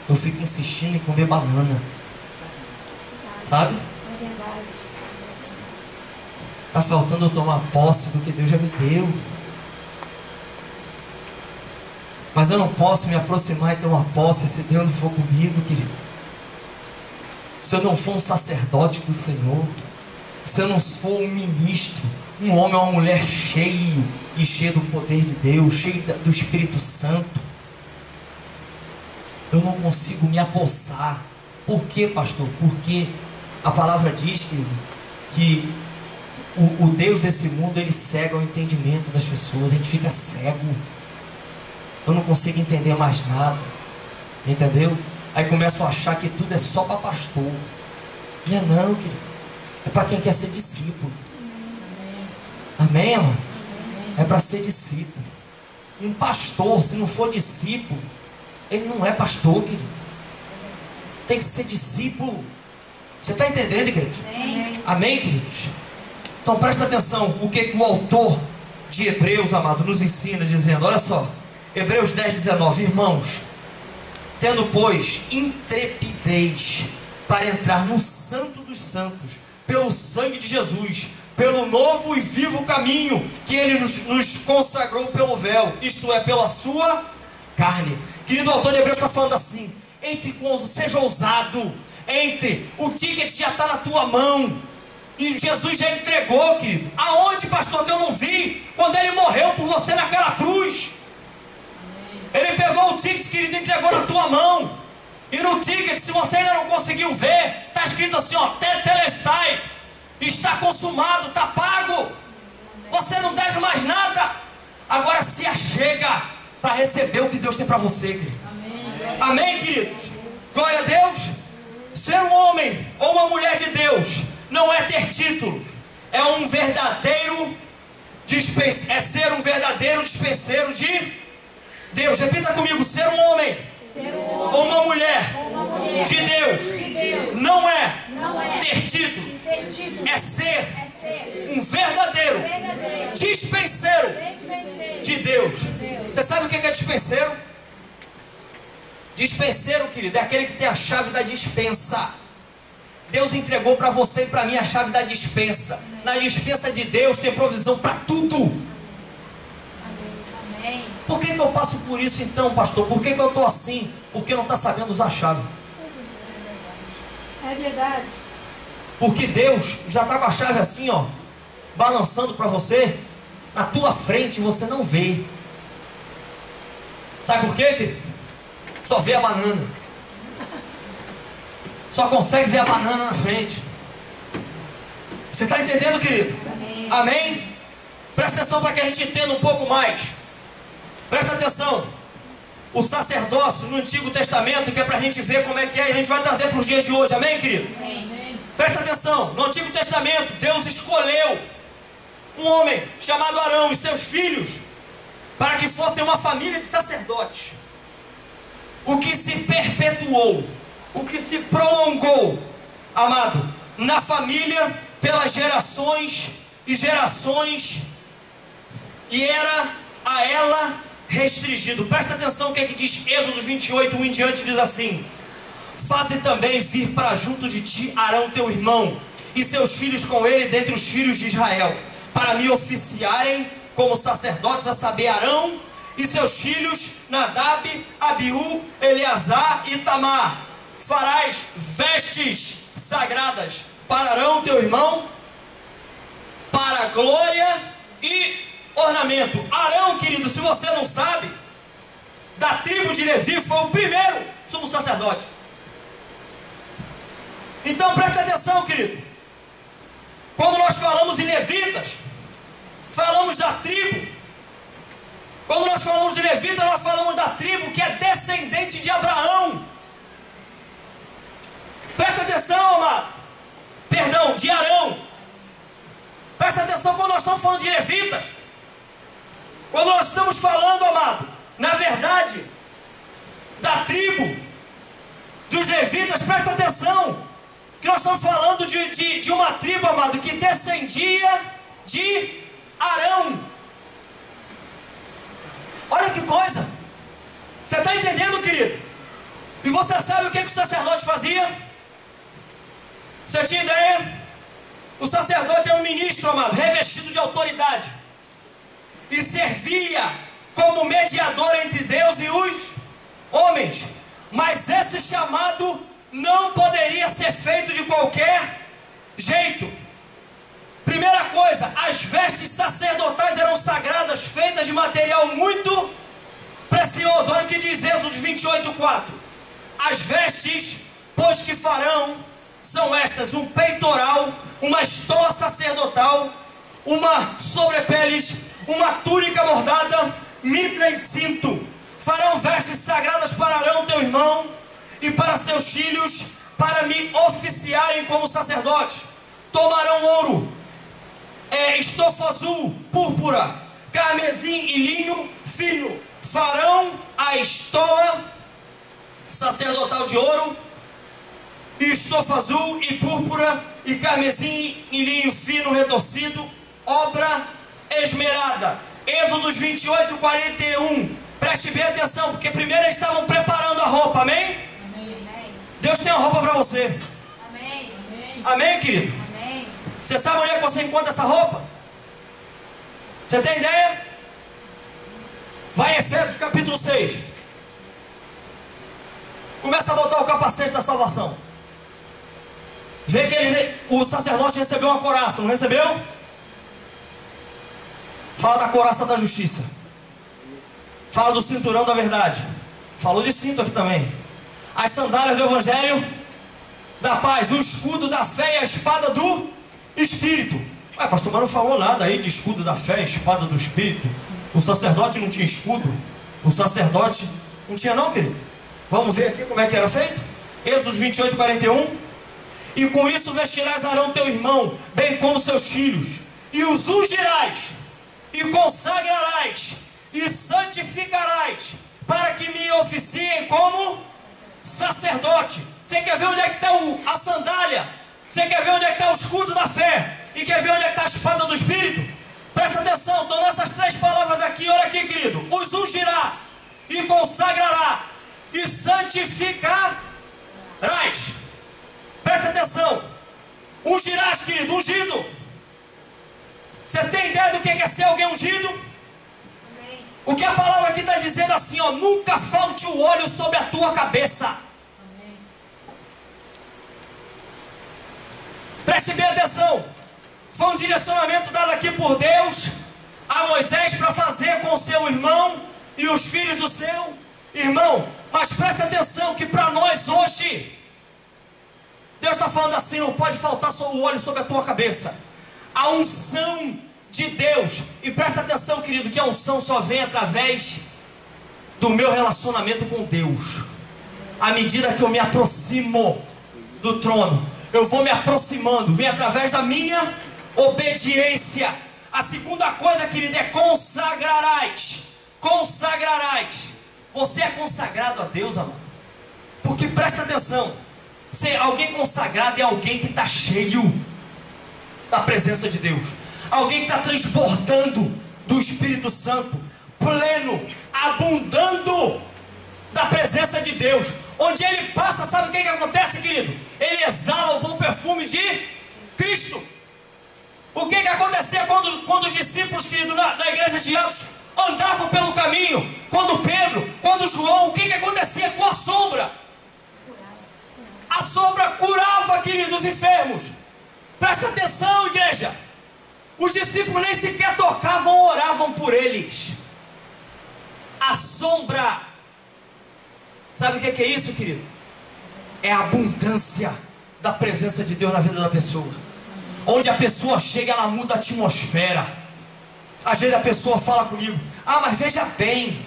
Eu fico insistindo em comer banana. Sabe? É verdade. Está faltando eu tomar posse do que Deus já me deu. Mas eu não posso me aproximar e tomar posse se Deus não for comigo, querido. Se eu não for um sacerdote do Senhor, se eu não for um ministro, um homem ou uma mulher cheio do poder de Deus, cheio do Espírito Santo, eu não consigo me apossar. Por quê, pastor? Porque a palavra diz que o Deus desse mundo, ele cega o entendimento das pessoas. A gente fica cego. Eu não consigo entender mais nada. Entendeu? Aí começam a achar que tudo é só para pastor. Não é não, querido. É para quem quer ser discípulo. Amém, amor? É para ser discípulo. Um pastor, se não for discípulo, ele não é pastor, querido. Tem que ser discípulo. Você está entendendo, igreja? Amém. Amém, queridos? Então presta atenção. O que o autor de Hebreus, amado, nos ensina, dizendo: olha só, Hebreus 10, 19. Irmãos, tendo, pois, intrepidez para entrar no Santo dos Santos, pelo sangue de Jesus, pelo novo e vivo caminho que Ele nos consagrou pelo véu, isto é, pela sua carne. Querido, o autor de Hebreus está falando assim: entre com, seja ousado, entre, o ticket já está na tua mão, e Jesus já entregou, querido. Aonde, pastor, que eu não vi? Quando Ele morreu por você naquela cruz, Ele pegou o ticket, querido, e entregou na tua mão. E no ticket, se você ainda não conseguiu ver, está escrito assim, ó, tetelestai, está consumado, está pago, você não deve mais nada. Agora se achega para receber o que Deus tem para você, querido. Amém. Amém, queridos? Glória a Deus. Ser um homem ou uma mulher de Deus não é ter títulos, é um verdadeiro ser um verdadeiro dispenseiro de Deus. Repita comigo: ser um homem ou uma mulher de Deus não é ter títulos, é ser um verdadeiro dispenseiro de Deus. Você sabe o que é dispenseiro? Dispenseiro, querido, é aquele que tem a chave da dispensa. Deus entregou para você e para mim a chave da dispensa. Na dispensa de Deus tem provisão para tudo. Amém. Por que eu passo por isso então, pastor? Por que eu estou assim? Porque não está sabendo usar a chave. É verdade. Porque Deus já está com a chave assim, ó, balançando para você, na tua frente, você não vê. Sabe por quê, querido? Só vê a banana. Só consegue ver a banana na frente. Você está entendendo, querido? Amém. Amém? Presta atenção para que a gente entenda um pouco mais. Presta atenção. O sacerdócio no Antigo Testamento, que é para a gente ver como é que é, e a gente vai trazer para os dias de hoje. Amém, querido? Amém. Presta atenção. No Antigo Testamento, Deus escolheu um homem chamado Arão e seus filhos para que fossem uma família de sacerdotes. O que se perpetuou, o que se prolongou, amado, na família pelas gerações e gerações, e era a ela restringido. Presta atenção o que é que diz Êxodo 28, 1 em diante, diz assim: faze também vir para junto de ti Arão teu irmão, e seus filhos com ele dentre os filhos de Israel, para me oficiarem como sacerdotes, a saber, Arão e seus filhos, Nadab, Abiú, Eleazar e Tamar. Farás vestes sagradas para Arão teu irmão, para glória e ornamento. Arão, querido, se você não sabe, da tribo de Levi, foi o primeiro sumo sacerdote. Então presta atenção, querido. Quando nós falamos em levitas, falamos da tribo. Quando nós falamos de levita, nós falamos da tribo que é descendente de Abraão. Presta atenção, amado. Perdão, de Arão. Presta atenção quando nós estamos falando de levitas. Quando nós estamos falando, amado, na verdade, da tribo dos levitas, presta atenção, que nós estamos falando de uma tribo, amado, que descendia de Arão. Olha que coisa. Você está entendendo, querido? E você sabe o que o sacerdote fazia? Você tinha ideia? O sacerdote era um ministro, amado, revestido de autoridade, e servia como mediador entre Deus e os homens. Mas esse chamado não poderia ser feito de qualquer jeito. Primeira coisa, as vestes sacerdotais eram sagradas, feitas de material muito precioso. Olha o que diz Êxodo 28:4. As vestes, pois que farão, são estas: um peitoral, uma estola sacerdotal, uma sobrepeles, uma túnica bordada, mitra e cinto. Farão vestes sagradas para Arão teu irmão e para seus filhos, para me oficiarem como sacerdotes. Tomarão ouro, estofo azul, púrpura, carmesim e linho fino. Farão a estola sacerdotal de ouro, estofo azul e púrpura, e carmesim e linho fino retorcido, obra esmerada. Êxodo 28:41. Preste bem atenção, porque primeiro eles estavam preparando a roupa, amém? Deus tem uma roupa para você. Amém, querido? Você sabe onde é que você encontra essa roupa? Você tem ideia? Vai em Efésios capítulo 6. Começa a botar o capacete da salvação. Vê que o sacerdote recebeu uma couraça, não recebeu? Fala da couraça da justiça. Fala do cinturão da verdade. Falou de cinto aqui também. As sandálias do evangelho da paz, o escudo da fé e a espada do Espírito. Ué, pastor, mas não falou nada aí de escudo da fé e espada do Espírito. O sacerdote não tinha escudo. O sacerdote não tinha não, querido. Vamos ver aqui como é que era feito. Êxodo 28, 41. E com isso vestirás Arão teu irmão, bem como seus filhos, e os ungirás, e consagrarás, e santificarás, para que me oficiem como sacerdote. Você quer ver onde é que está a sandália? Você quer ver onde é que está o escudo da fé? E quer ver onde é que está a espada do Espírito? Presta atenção, estão nessas três palavras daqui, olha aqui, querido. Os ungirá, e consagrará, e santificarás. Presta atenção. Ungirás, querido, ungido. Você tem ideia do que é ser alguém ungido? Amém. O que a palavra aqui está dizendo assim, ó, nunca falte o óleo sobre a tua cabeça. Amém. Preste bem atenção. Foi um direcionamento dado aqui por Deus a Moisés para fazer com o seu irmão e os filhos do seu irmão. Mas presta atenção que para nós hoje, Deus está falando assim, não pode faltar só o óleo sobre a tua cabeça. A unção de Deus. E presta atenção, querido, que a unção só vem através do meu relacionamento com Deus. À medida que eu me aproximo do trono, eu vou me aproximando, vem através da minha obediência. A segunda coisa, querido, é consagrarás. Consagrarás. Você é consagrado a Deus, amado. Porque presta atenção, alguém consagrado é alguém que está cheio da presença de Deus. Alguém que está transbordando do Espírito Santo, pleno, abundando da presença de Deus. Onde ele passa, sabe o que acontece, querido? Ele exala o bom perfume de Cristo. O que acontecia quando os discípulos, querido, na igreja de Atos, andavam pelo caminho? Quando Pedro, quando João, o que acontecia com a sombra? A sombra curava, queridos, os enfermos. Presta atenção, igreja. Os discípulos nem sequer tocavam ou oravam por eles. A sombra. Sabe o que é isso, querido? É a abundância da presença de Deus na vida da pessoa. Onde a pessoa chega, ela muda a atmosfera. Às vezes a pessoa fala comigo: ah, mas veja bem,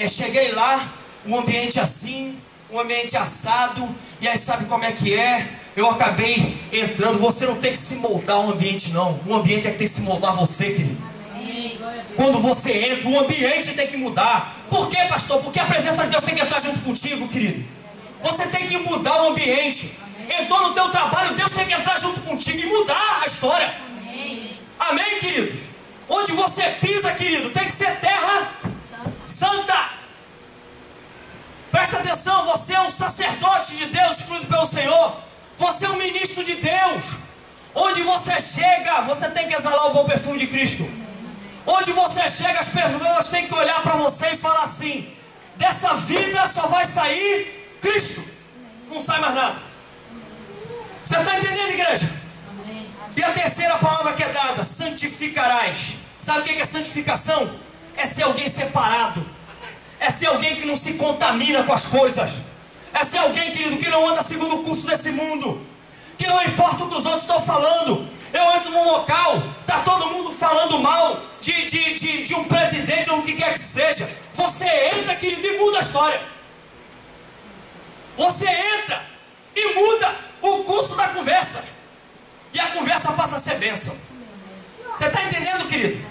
cheguei lá, um ambiente assim, um ambiente assado, e aí sabe como é que é? Eu acabei entrando. Você não tem que se moldar ao ambiente, não. O ambiente é que tem que se moldar a você, querido. Quando você entra, o ambiente tem que mudar. Por quê, pastor? Porque a presença de Deus tem que entrar junto contigo, querido. Você tem que mudar o ambiente. Entrou no teu trabalho, Deus tem que entrar junto contigo e mudar a história. Amém, queridos? Onde você pisa, querido, tem que ser terra santa. Presta atenção, você é um sacerdote de Deus, escolhido pelo Senhor. Você é um ministro de Deus. Onde você chega, você tem que exalar o bom perfume de Cristo. Onde você chega, as pessoas têm que olhar para você e falar assim: dessa vida só vai sair Cristo. Não sai mais nada. Você está entendendo, igreja? E a terceira palavra que é dada: santificarás. Sabe o que é santificação? É ser alguém separado. É ser alguém que não se contamina com as coisas. É ser alguém, querido, que não anda segundo o curso desse mundo. Que não importa o que os outros estão falando. Eu entro num local, está todo mundo falando mal de um presidente ou o que quer que seja. Você entra, querido, e muda a história. Você entra e muda o curso da conversa. E a conversa passa a ser bênção. Você está entendendo, querido?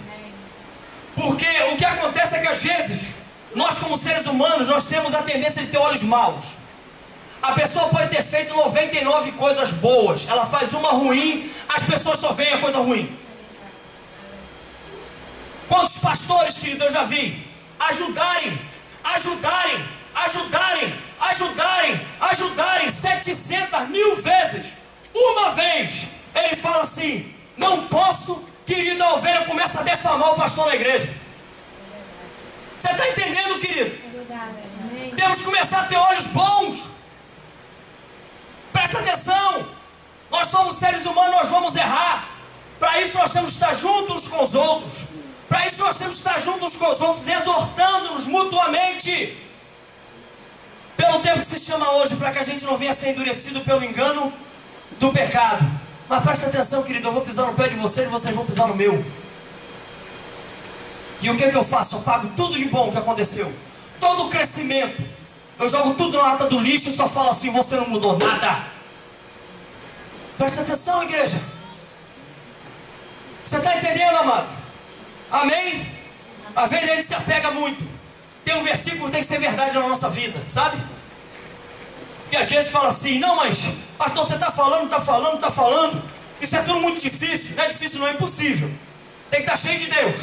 Porque o que acontece é que às vezes nós, como seres humanos, nós temos a tendência de ter olhos maus. A pessoa pode ter feito 99 coisas boas, ela faz uma ruim, as pessoas só veem a coisa ruim. Quantos pastores, querido, eu já vi ajudarem 700.000 vezes. Uma vez, ele fala assim: não posso, querido, a ovelha começa a defamar o pastor na igreja. Você está entendendo, querido? Temos que começar a ter olhos bons. Presta atenção. Nós somos seres humanos, nós vamos errar. Para isso nós temos que estar juntos uns com os outros. Para isso nós temos que estar juntos uns com os outros, exortando-nos mutuamente. Pelo tempo que se chama hoje, para que a gente não venha ser endurecido pelo engano do pecado. Mas presta atenção, querido, eu vou pisar no pé de vocês e vocês vão pisar no meu. E o que eu faço? Eu pago tudo de bom que aconteceu. Todo o crescimento. Eu jogo tudo na lata do lixo e só falo assim: você não mudou nada. Presta atenção, igreja. Você está entendendo, amado? Amém? Às vezes a gente se apega muito. Tem um versículo que tem que ser verdade na nossa vida, sabe? E às vezes fala assim: não, mas pastor, você está falando. Isso é tudo muito difícil. Não é difícil, não, é impossível. Tem que estar cheio de Deus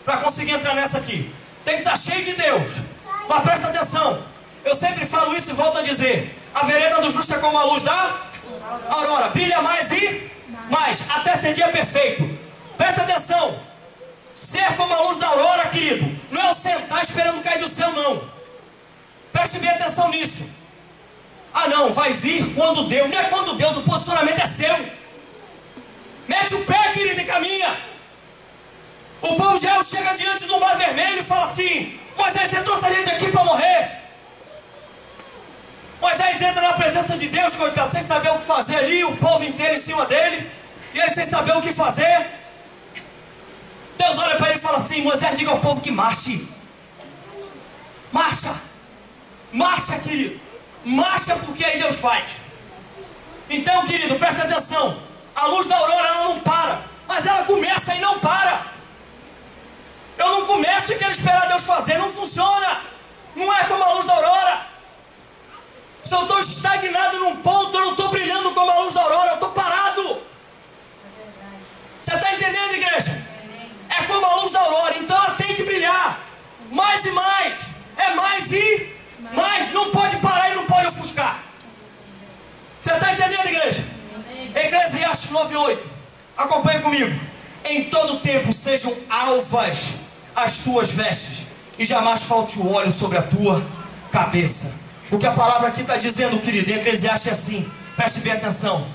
para conseguir entrar nessa aqui. Tem que estar cheio de Deus. Mas presta atenção, eu sempre falo isso e volto a dizer: a vereda do justo é como a luz da aurora, brilha mais e mais, até ser dia perfeito. Presta atenção, ser como a luz da aurora, querido, não é o sentar esperando cair do céu, não. Preste bem atenção nisso. Ah não, vai vir quando Deus. Não é quando Deus, o posicionamento é seu. Mete o pé, querido, e caminha. O povo de Israel chega diante do mar vermelho e fala assim: Moisés, você trouxe a gente aqui para morrer. Moisés entra na presença de Deus, coitado, sem saber o que fazer ali, o povo inteiro em cima dele, e ele sem saber o que fazer. Deus olha para ele e fala assim: Moisés, diga ao povo que marche. Marcha. Marcha, querido. Marcha, porque aí Deus faz. Então, querido, presta atenção. A luz da aurora, ela não para, mas ela começa e não para. Eu não começo e quero esperar Deus fazer. Não funciona. Não é como a luz da aurora. Se eu estou estagnado num ponto, eu não estou brilhando como a luz da aurora, eu estou parado. Você está entendendo, igreja? É como a luz da aurora, então ela tem que brilhar. Mais e mais. É mais e mais. Não pode parar e não pode ofuscar. Você está entendendo, igreja? Eclesiastes 9:8. Acompanhe comigo. Em todo tempo sejam alvas as tuas vestes, e jamais falte o óleo sobre a tua cabeça. O que a palavra aqui está dizendo, querido, em Eclesiastes é assim. Preste bem atenção.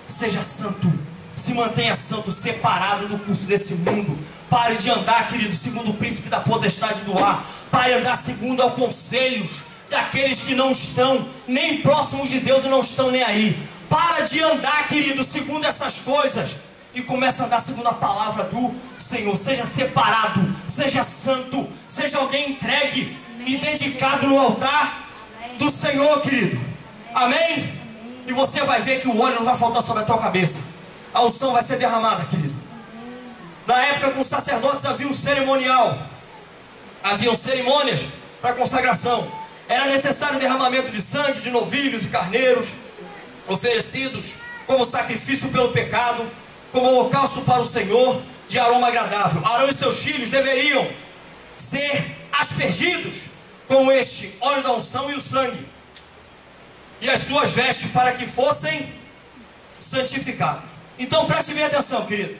Seja santo. Se mantenha santo, separado do curso desse mundo. Pare de andar, querido, segundo o príncipe da potestade do ar. Pare de andar segundo aos conselhos daqueles que não estão nem próximos de Deus e não estão nem aí. Para de andar, querido, segundo essas coisas, e começa a andar segundo a palavra do Senhor. Seja separado, seja santo, seja alguém entregue e dedicado no altar do Senhor, querido. Amém? E você vai ver que o óleo não vai faltar sobre a tua cabeça. A unção vai ser derramada, querido. Na época, com os sacerdotes havia um cerimonial. Haviam cerimônias para consagração. Era necessário o derramamento de sangue de novilhos e carneiros, oferecidos como sacrifício pelo pecado, como holocausto para o Senhor, de aroma agradável. Arão e seus filhos deveriam ser aspergidos com este óleo da unção e o sangue, e as suas vestes, para que fossem santificados. Então preste bem atenção, querido.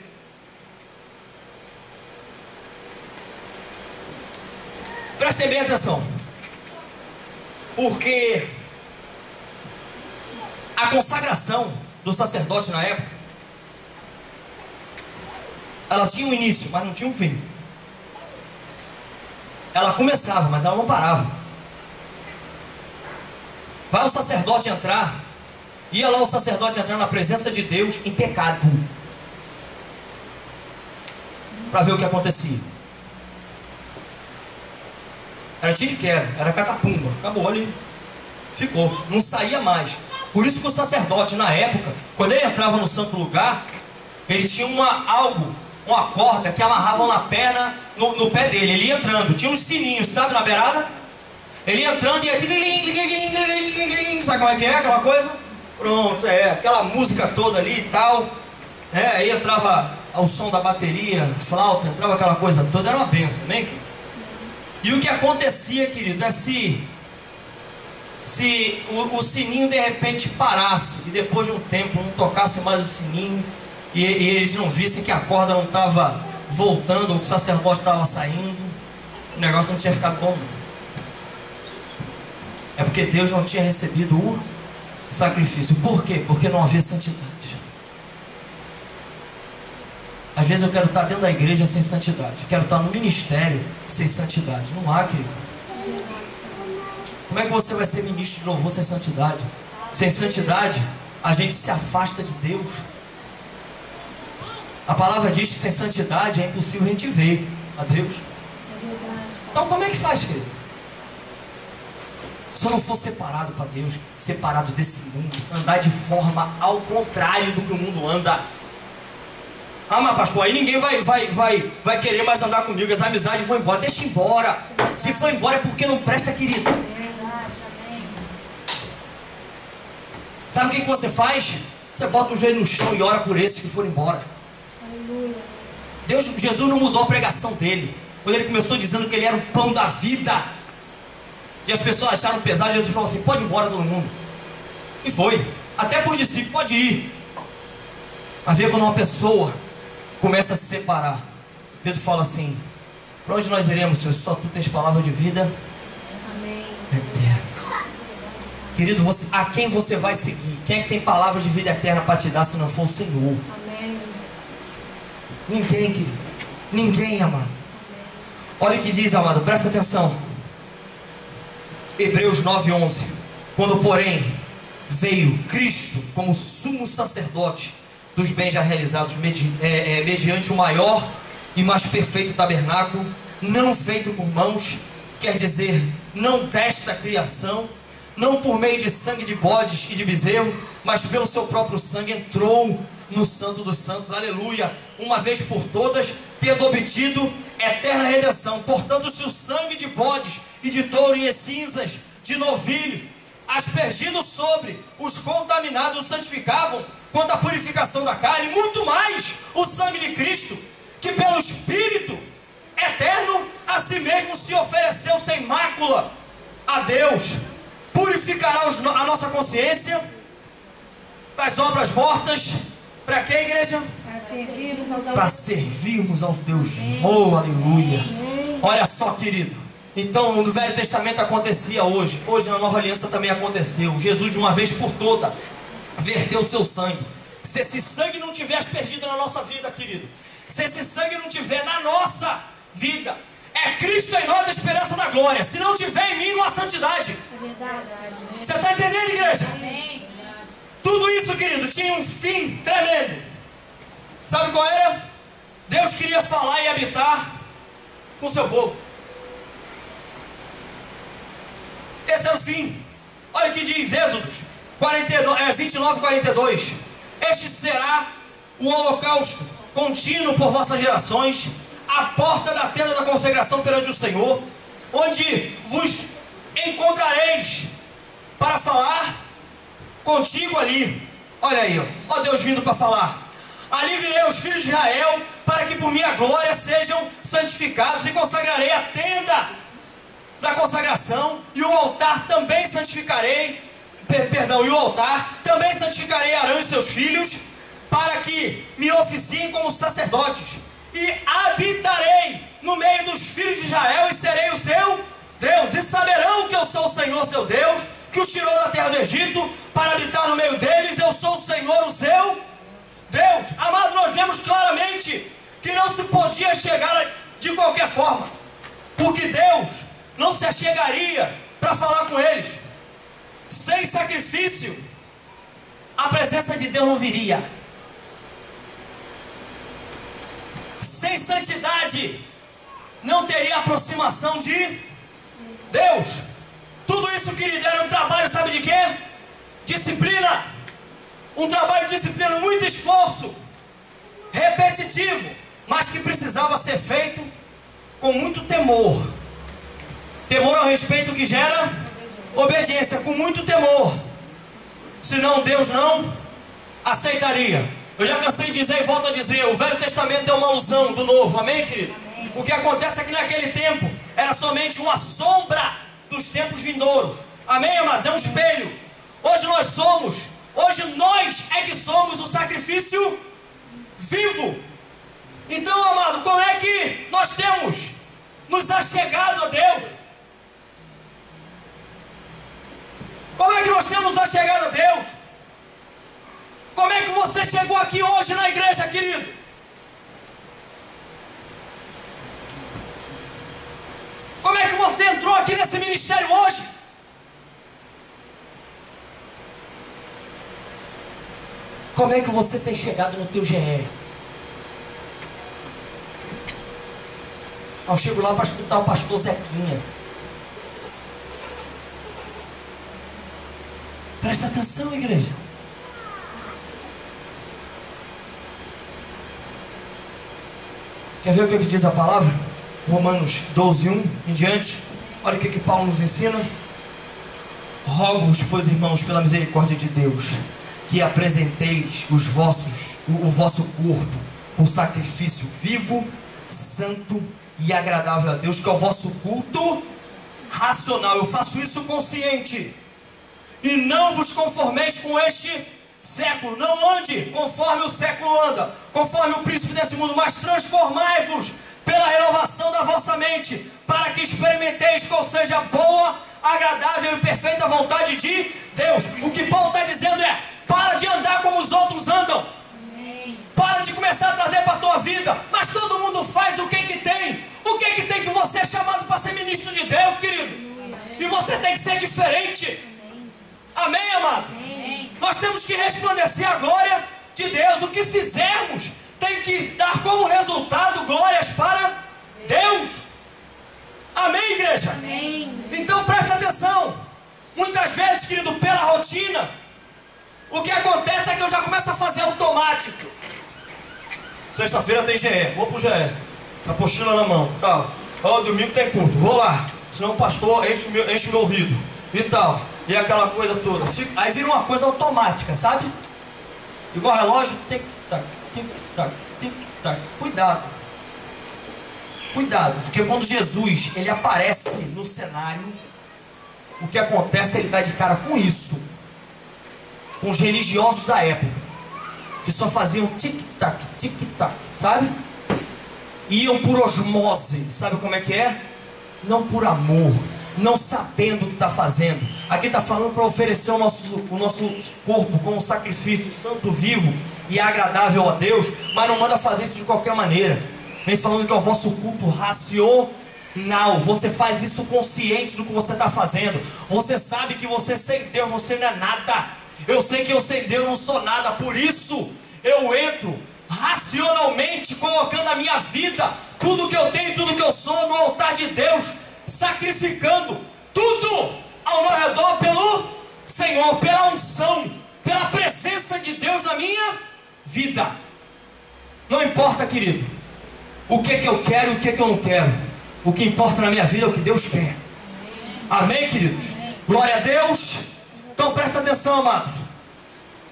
Prestem bem atenção, porque a consagração do sacerdote na época, ela tinha um início, mas não tinha um fim. Ela começava, mas ela não parava. Vai o sacerdote entrar, ia lá o sacerdote entrar na presença de Deus em pecado, para ver o que acontecia. Era tiro de queda, era catapumba, acabou ali, ficou, não saía mais. Por isso que o sacerdote na época, quando ele entrava no santo lugar, ele tinha uma corda que amarravam na perna, no pé dele. Ele ia entrando, tinha uns sininhos, sabe, na beirada. Ele ia entrando e ia, sabe como é que é aquela coisa? Pronto, aquela música toda ali e tal. Aí entrava ao som da bateria, flauta, entrava aquela coisa toda, era uma benção, né? E o que acontecia, querido, é se o sininho de repente parasse e depois de um tempo não tocasse mais o sininho e eles não vissem que a corda não estava voltando, ou que o sacerdote estava saindo, o negócio não tinha ficado bom, não. É porque Deus não tinha recebido o sacrifício. Por quê? Porque não havia santidade. Às vezes eu quero estar dentro da igreja sem santidade, quero estar no ministério sem santidade. Não há, querido. Como é que você vai ser ministro de louvor sem santidade? Sem santidade, a gente se afasta de Deus. A palavra diz que sem santidade é impossível a gente ver a Deus. Então como é que faz, querido? Se eu não for separado para Deus, separado desse mundo, andar de forma ao contrário do que o mundo anda. Ah, mas pastor, aí ninguém vai querer mais andar comigo, as amizades vão embora. Deixa embora. Se for embora é porque não presta, querido. Sabe o que você faz? Você bota o joelho no chão e ora por esses que foram embora. Jesus não mudou a pregação dele. Quando ele começou dizendo que ele era o pão da vida, e as pessoas acharam pesado, Jesus falou assim: pode ir embora todo mundo. E foi. Até por discípulo, pode ir. Mas vê quando uma pessoa começa a se separar. Pedro fala assim: para onde nós iremos, Senhor? Só tu tens palavra de vida. Amém. Eterna. Querido, a quem você vai seguir? Quem é que tem palavra de vida eterna para te dar se não for o Senhor? Amém. Ninguém, querido. Ninguém, amado. Olha o que diz, amado, presta atenção. Hebreus 9:11. Quando, porém, veio Cristo como sumo sacerdote dos bens já realizados mediante o maior e mais perfeito tabernáculo, não feito por mãos, quer dizer, não desta criação, não por meio de sangue de bodes e de bezerro, mas pelo seu próprio sangue entrou no Santo dos Santos, aleluia, uma vez por todas, tendo obtido eterna redenção. Portanto, se o sangue de bodes e de touro e cinzas de novilhos, aspergido sobre os contaminados, os santificavam quanto à purificação da carne, muito mais o sangue de Cristo, que pelo Espírito eterno a si mesmo se ofereceu sem mácula a Deus, purificará a nossa consciência das obras mortas. Para que, igreja? Para servirmos ao Deus. Oh, aleluia. Olha só, querido. Então, no Velho Testamento acontecia hoje na Nova Aliança também aconteceu. Jesus, de uma vez por toda, verteu o seu sangue. Se esse sangue não tiver aspergido na nossa vida, querido, se esse sangue não tiver na nossa vida, é Cristo em nós a esperança da glória. Se não tiver em mim, não há santidade. É verdade. Você está entendendo, igreja? Amém. Tudo isso, querido, tinha um fim tremendo. Sabe qual era? Deus queria falar e habitar com o seu povo. Esse era o fim. Olha o que diz Êxodo 29:42. Este será o holocausto contínuo por vossas gerações, a porta da tenda da consagração perante o Senhor, onde vos encontrareis para falar contigo ali. Olha aí, ó Deus vindo para falar. Ali virei os filhos de Israel, para que por minha glória sejam santificados, e consagrarei a tenda da consagração, e o altar também santificarei, e o altar também santificarei Arão e seus filhos, para que me oficiem como sacerdotes, e habitarei no meio dos filhos de Israel, e serei o seu Deus, e saberão que eu sou o Senhor seu Deus, que os tirou da terra do Egito, para habitar no meio deles. Eu sou o Senhor o seu Deus. Amado, nós vemos claramente que não se podia chegar de qualquer forma, porque Deus não se achegaria para falar com eles. Sem sacrifício, a presença de Deus não viria. Sem santidade, não teria aproximação de Deus. Tudo isso, querido, era um trabalho, sabe de quê? Disciplina. Um trabalho de disciplina, muito esforço, repetitivo, mas que precisava ser feito com muito temor. Temor ao respeito que gera obediência, com muito temor. Senão Deus não aceitaria. Eu já cansei de dizer e volto a dizer, o Velho Testamento é uma alusão do Novo, amém, querido? Amém. O que acontece é que naquele tempo era somente uma sombra dos tempos vindouros. Amém, amados? É um espelho. Hoje nós é que somos o sacrifício vivo. Então, amado, como é que nós temos nos achegado a Deus? Como é que nós temos nos achegado a Deus? Como é que você chegou aqui hoje na igreja, querido? Como é que você entrou aqui nesse ministério hoje? Como é que você tem chegado no teu GE? Eu chego lá para escutar o pastor Zequinha. Presta atenção, igreja. Quer ver o que diz a palavra? Romanos 12:1 em diante. Olha o que Paulo nos ensina. Rogo-vos, pois, irmãos, pela misericórdia de Deus, que apresenteis o vosso corpo por sacrifício vivo, santo e agradável a Deus, que é o vosso culto racional. Eu faço isso consciente. E não vos conformeis com este século. Não ande conforme o século anda, conforme o príncipe desse mundo, mas transformai-vos pela renovação da vossa mente, para que experimenteis qual seja a boa, agradável e perfeita vontade de Deus. O que Paulo está dizendo é: para de andar como os outros andam. Para de começar a trazer para a tua vida. Mas todo mundo faz o que tem. O que tem que você é chamado para ser ministro de Deus, querido? E você tem que ser diferente. Amém, amado? Nós temos que resplandecer a glória de Deus. O que fizermos tem que dar como resultado glórias para Deus. Amém, igreja? Amém. Então presta atenção. Muitas vezes, querido, pela rotina, o que acontece é que eu já começo a fazer automático. Sexta-feira tem GE, vou pro GE, apostila na mão, tal. Ó, domingo tem culto, vou lá, senão o pastor enche o meu ouvido e tal. E aquela coisa toda. Aí vira uma coisa automática, sabe? Igual relógio, tic-tac, tic-tac, tic-tac. Cuidado. Cuidado, porque quando Jesus ele aparece no cenário, o que acontece é ele dá de cara com isso. Com os religiosos da época, que só faziam tic-tac, tic-tac, sabe? Iam por osmose, sabe como é que é? Não por amor, não sabendo o que está fazendo. Aqui está falando para oferecer o nosso corpo como sacrifício santo, vivo e agradável a Deus, mas não manda fazer isso de qualquer maneira. Vem falando que é o vosso culto racional. Você faz isso consciente do que você está fazendo. Você sabe que você sem Deus, você não é nada. Eu sei que eu sem Deus não sou nada. Por isso eu entro racionalmente, colocando a minha vida, tudo que eu tenho, tudo que eu sou, no altar de Deus, sacrificando tudo ao meu redor pelo Senhor, pela unção, pela presença de Deus na minha vida. Não importa, querido, o que eu quero e o que eu não quero. O que importa na minha vida é o que Deus quer. Amém, queridos? Glória a Deus. Então presta atenção, amados.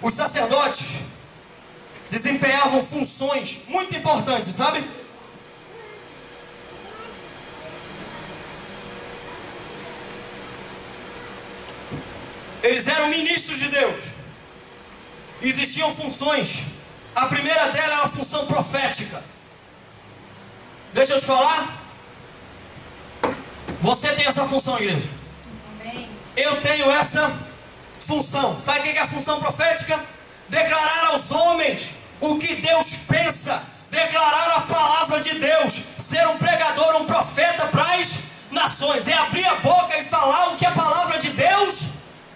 Os sacerdotes desempenhavam funções muito importantes, sabe? Eles eram ministros de Deus. Existiam funções. A primeira delas era a função profética. Deixa eu te falar. Você tem essa função, igreja. Amém. Eu tenho essa função. Sabe o que é a função profética? Declarar aos homens o que Deus pensa. Declarar a palavra de Deus. Ser um pregador, um profeta para as nações. É abrir a boca e falar o que a palavra de Deus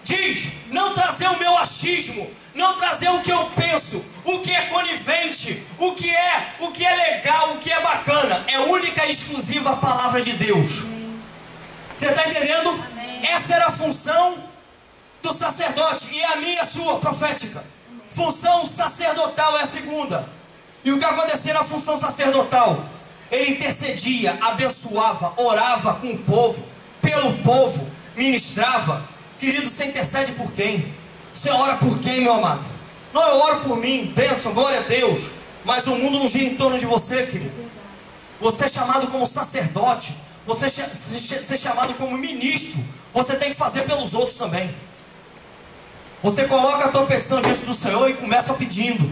diz. Não trazer o meu achismo. Não trazer o que eu penso. O que é conivente. O que é legal. O que é bacana. É única e exclusiva a palavra de Deus. Você está entendendo? Amém. Essa era a função do sacerdote. E a minha, a sua, profética. Função sacerdotal é a segunda. E o que acontecia na função sacerdotal? Ele intercedia, abençoava, orava com o povo, pelo povo, ministrava. Querido, você intercede por quem? Você ora por quem, meu amado? Não, eu oro por mim, bênção, glória a Deus. Mas o mundo não gira em torno de você, querido. Você é chamado como sacerdote. você ser chamado como ministro, você tem que fazer pelos outros também. Você coloca a tua petição diante do Senhor e começa pedindo.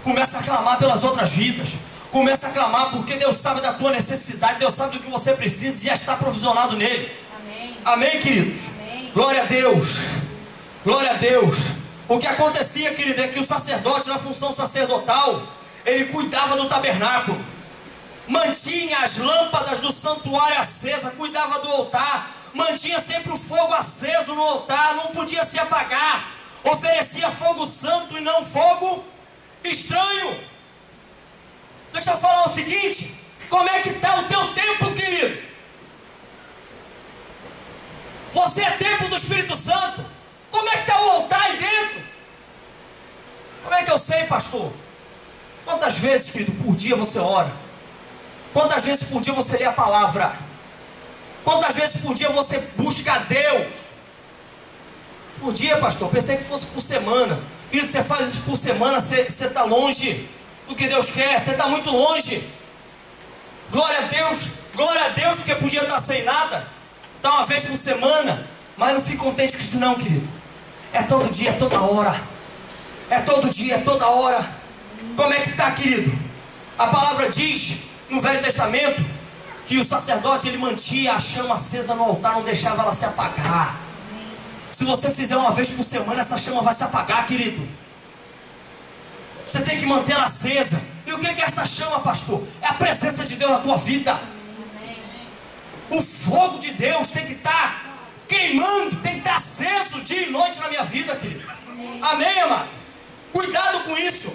Começa a clamar pelas outras vidas. Começa a clamar porque Deus sabe da tua necessidade. Deus sabe do que você precisa e já está provisionado nele. Amém. Amém, queridos? Amém. Glória a Deus. Glória a Deus. O que acontecia, querido, é que o sacerdote, na função sacerdotal, ele cuidava do tabernáculo, mantinha as lâmpadas do santuário acesas, cuidava do altar, mantinha sempre o fogo aceso no altar, não podia se apagar, oferecia fogo santo e não fogo estranho. Deixa eu falar o seguinte: como é que está o teu templo, querido? Você é templo do Espírito Santo. Como é que está o altar aí dentro? Como é que eu sei, pastor? Quantas vezes, querido, por dia você ora? Quantas vezes por dia você lê a palavra? Quantas vezes por dia você busca a Deus? Por dia, pastor? Pensei que fosse por semana. Querido, você faz isso por semana, você está longe do que Deus quer. Você está muito longe. Glória a Deus, porque podia estar sem nada. Está uma vez por semana. Mas não fique contente com isso não, querido. É todo dia, é toda hora. É todo dia, é toda hora. Como é que está, querido? A palavra diz no Velho Testamento que o sacerdote, ele mantinha a chama acesa no altar, não deixava ela se apagar. Se você fizer uma vez por semana, essa chama vai se apagar, querido. Você tem que manter ela acesa. E o que é essa chama, pastor? É a presença de Deus na tua vida. O fogo de Deus tem que estar queimando, tem que estar aceso dia e noite na minha vida, querido. Amém, amado? Cuidado com isso.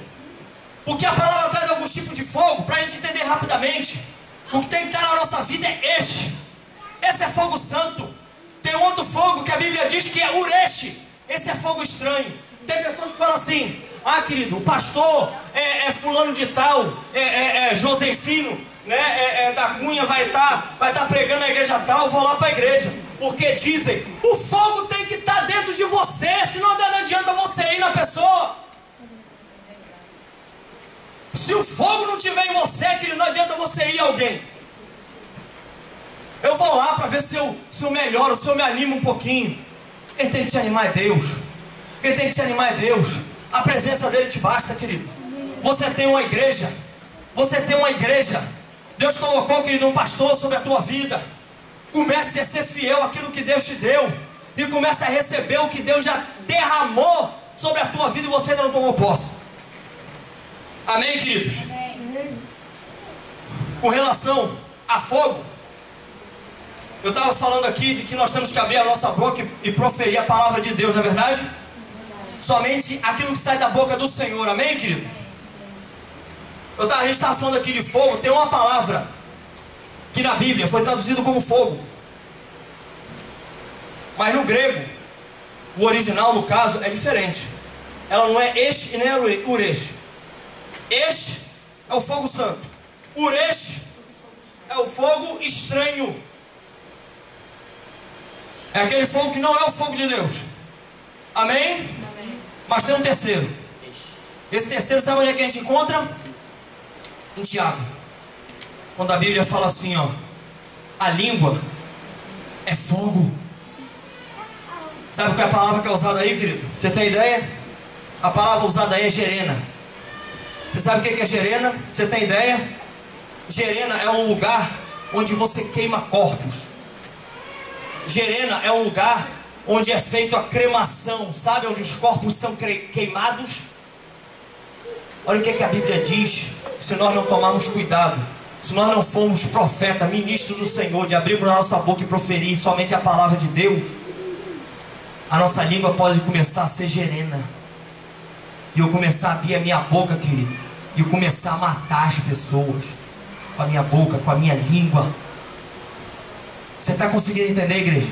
Porque a palavra traz alguns tipos de fogo, para a gente entender rapidamente. O que tem que estar na nossa vida é este. Esse é fogo santo. Tem outro fogo que a Bíblia diz que é ureche. Esse é fogo estranho. Tem pessoas que falam assim: ah, querido, o pastor é fulano de tal, Josefino, né, da Cunha vai estar pregando na igreja tal, eu vou lá para a igreja. Porque dizem, o fogo tem que estar dentro de você, senão não adianta você ir na pessoa. Se o fogo não tiver em você, querido, não adianta você ir a alguém. Eu vou lá para ver se eu melhoro, se eu me animo um pouquinho. Quem tem que te animar é Deus. Quem tem que te animar é Deus. A presença dele te basta, querido. Você tem uma igreja. Você tem uma igreja. Deus colocou, querido, um pastor sobre a tua vida. Comece a ser fiel àquilo que Deus te deu. E comece a receber o que Deus já derramou sobre a tua vida e você ainda não tomou posse. Amém, queridos? Amém. Com relação a fogo, eu estava falando aqui de que nós temos que abrir a nossa boca e proferir a palavra de Deus, não é verdade? Somente aquilo que sai da boca do Senhor, amém, queridos? A gente estava falando aqui de fogo. Tem uma palavra que na Bíblia foi traduzido como fogo, mas no grego, o original no caso é diferente. Ela não é esh e nem é uresh. Esh é o fogo santo, uresh é o fogo estranho. É aquele fogo que não é o fogo de Deus. Amém? Amém. Mas tem um terceiro. Esse terceiro, sabe onde é que a gente encontra? Em Tiago. Quando a Bíblia fala assim, ó, a língua é fogo. Sabe qual é a palavra que é usada aí, querido? Você tem ideia? A palavra usada aí é gerena. Você sabe o que é gerena? Você tem ideia? Gerena é um lugar onde você queima corpos. Gerena é um lugar onde é feita a cremação. Sabe onde os corpos são queimados? Olha o que a Bíblia diz. Se nós não tomarmos cuidado, se nós não formos profeta, ministro do Senhor, de abrirmos a nossa boca e proferir somente a palavra de Deus, a nossa língua pode começar a ser gerena. E eu começar a abrir a minha boca, querido, e eu começar a matar as pessoas com a minha boca, com a minha língua. Você está conseguindo entender, igreja?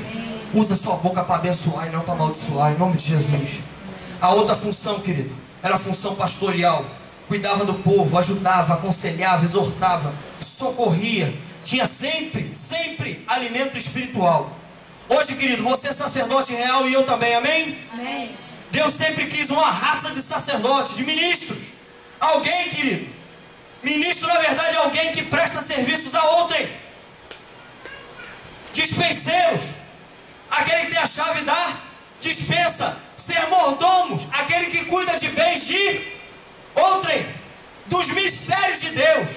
Usa sua boca para abençoar e não para amaldiçoar, em nome de Jesus. A outra função, querido, era a função pastoral. Cuidava do povo, ajudava, aconselhava, exortava, socorria. Tinha sempre alimento espiritual. Hoje, querido, você é sacerdote real e eu também, amém? Amém. Deus sempre quis uma raça de sacerdotes, de ministros. Alguém, querido, ministro na verdade é alguém que presta serviços a outrem. Dispenseiros, aquele que tem a chave da dispensa. Ser mordomos, aquele que cuida de bens de outrem, dos mistérios de Deus.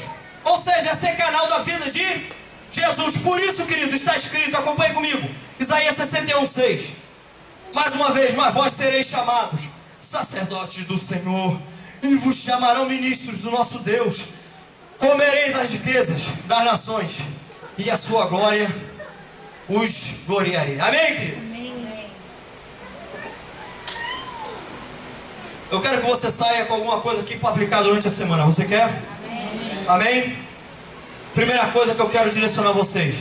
Ou seja, é ser canal da vida de Jesus. Por isso, querido, está escrito, acompanhe comigo, Isaías 61:6. Mais uma vez, mas vós sereis chamados sacerdotes do Senhor, e vos chamarão ministros do nosso Deus. Comereis as riquezas das nações, e a sua glória os gloriarei. Amém, querido? Amém. Eu quero que você saia com alguma coisa aqui para aplicar durante a semana. Você quer? Amém. Amém? Primeira coisa que eu quero direcionar a vocês.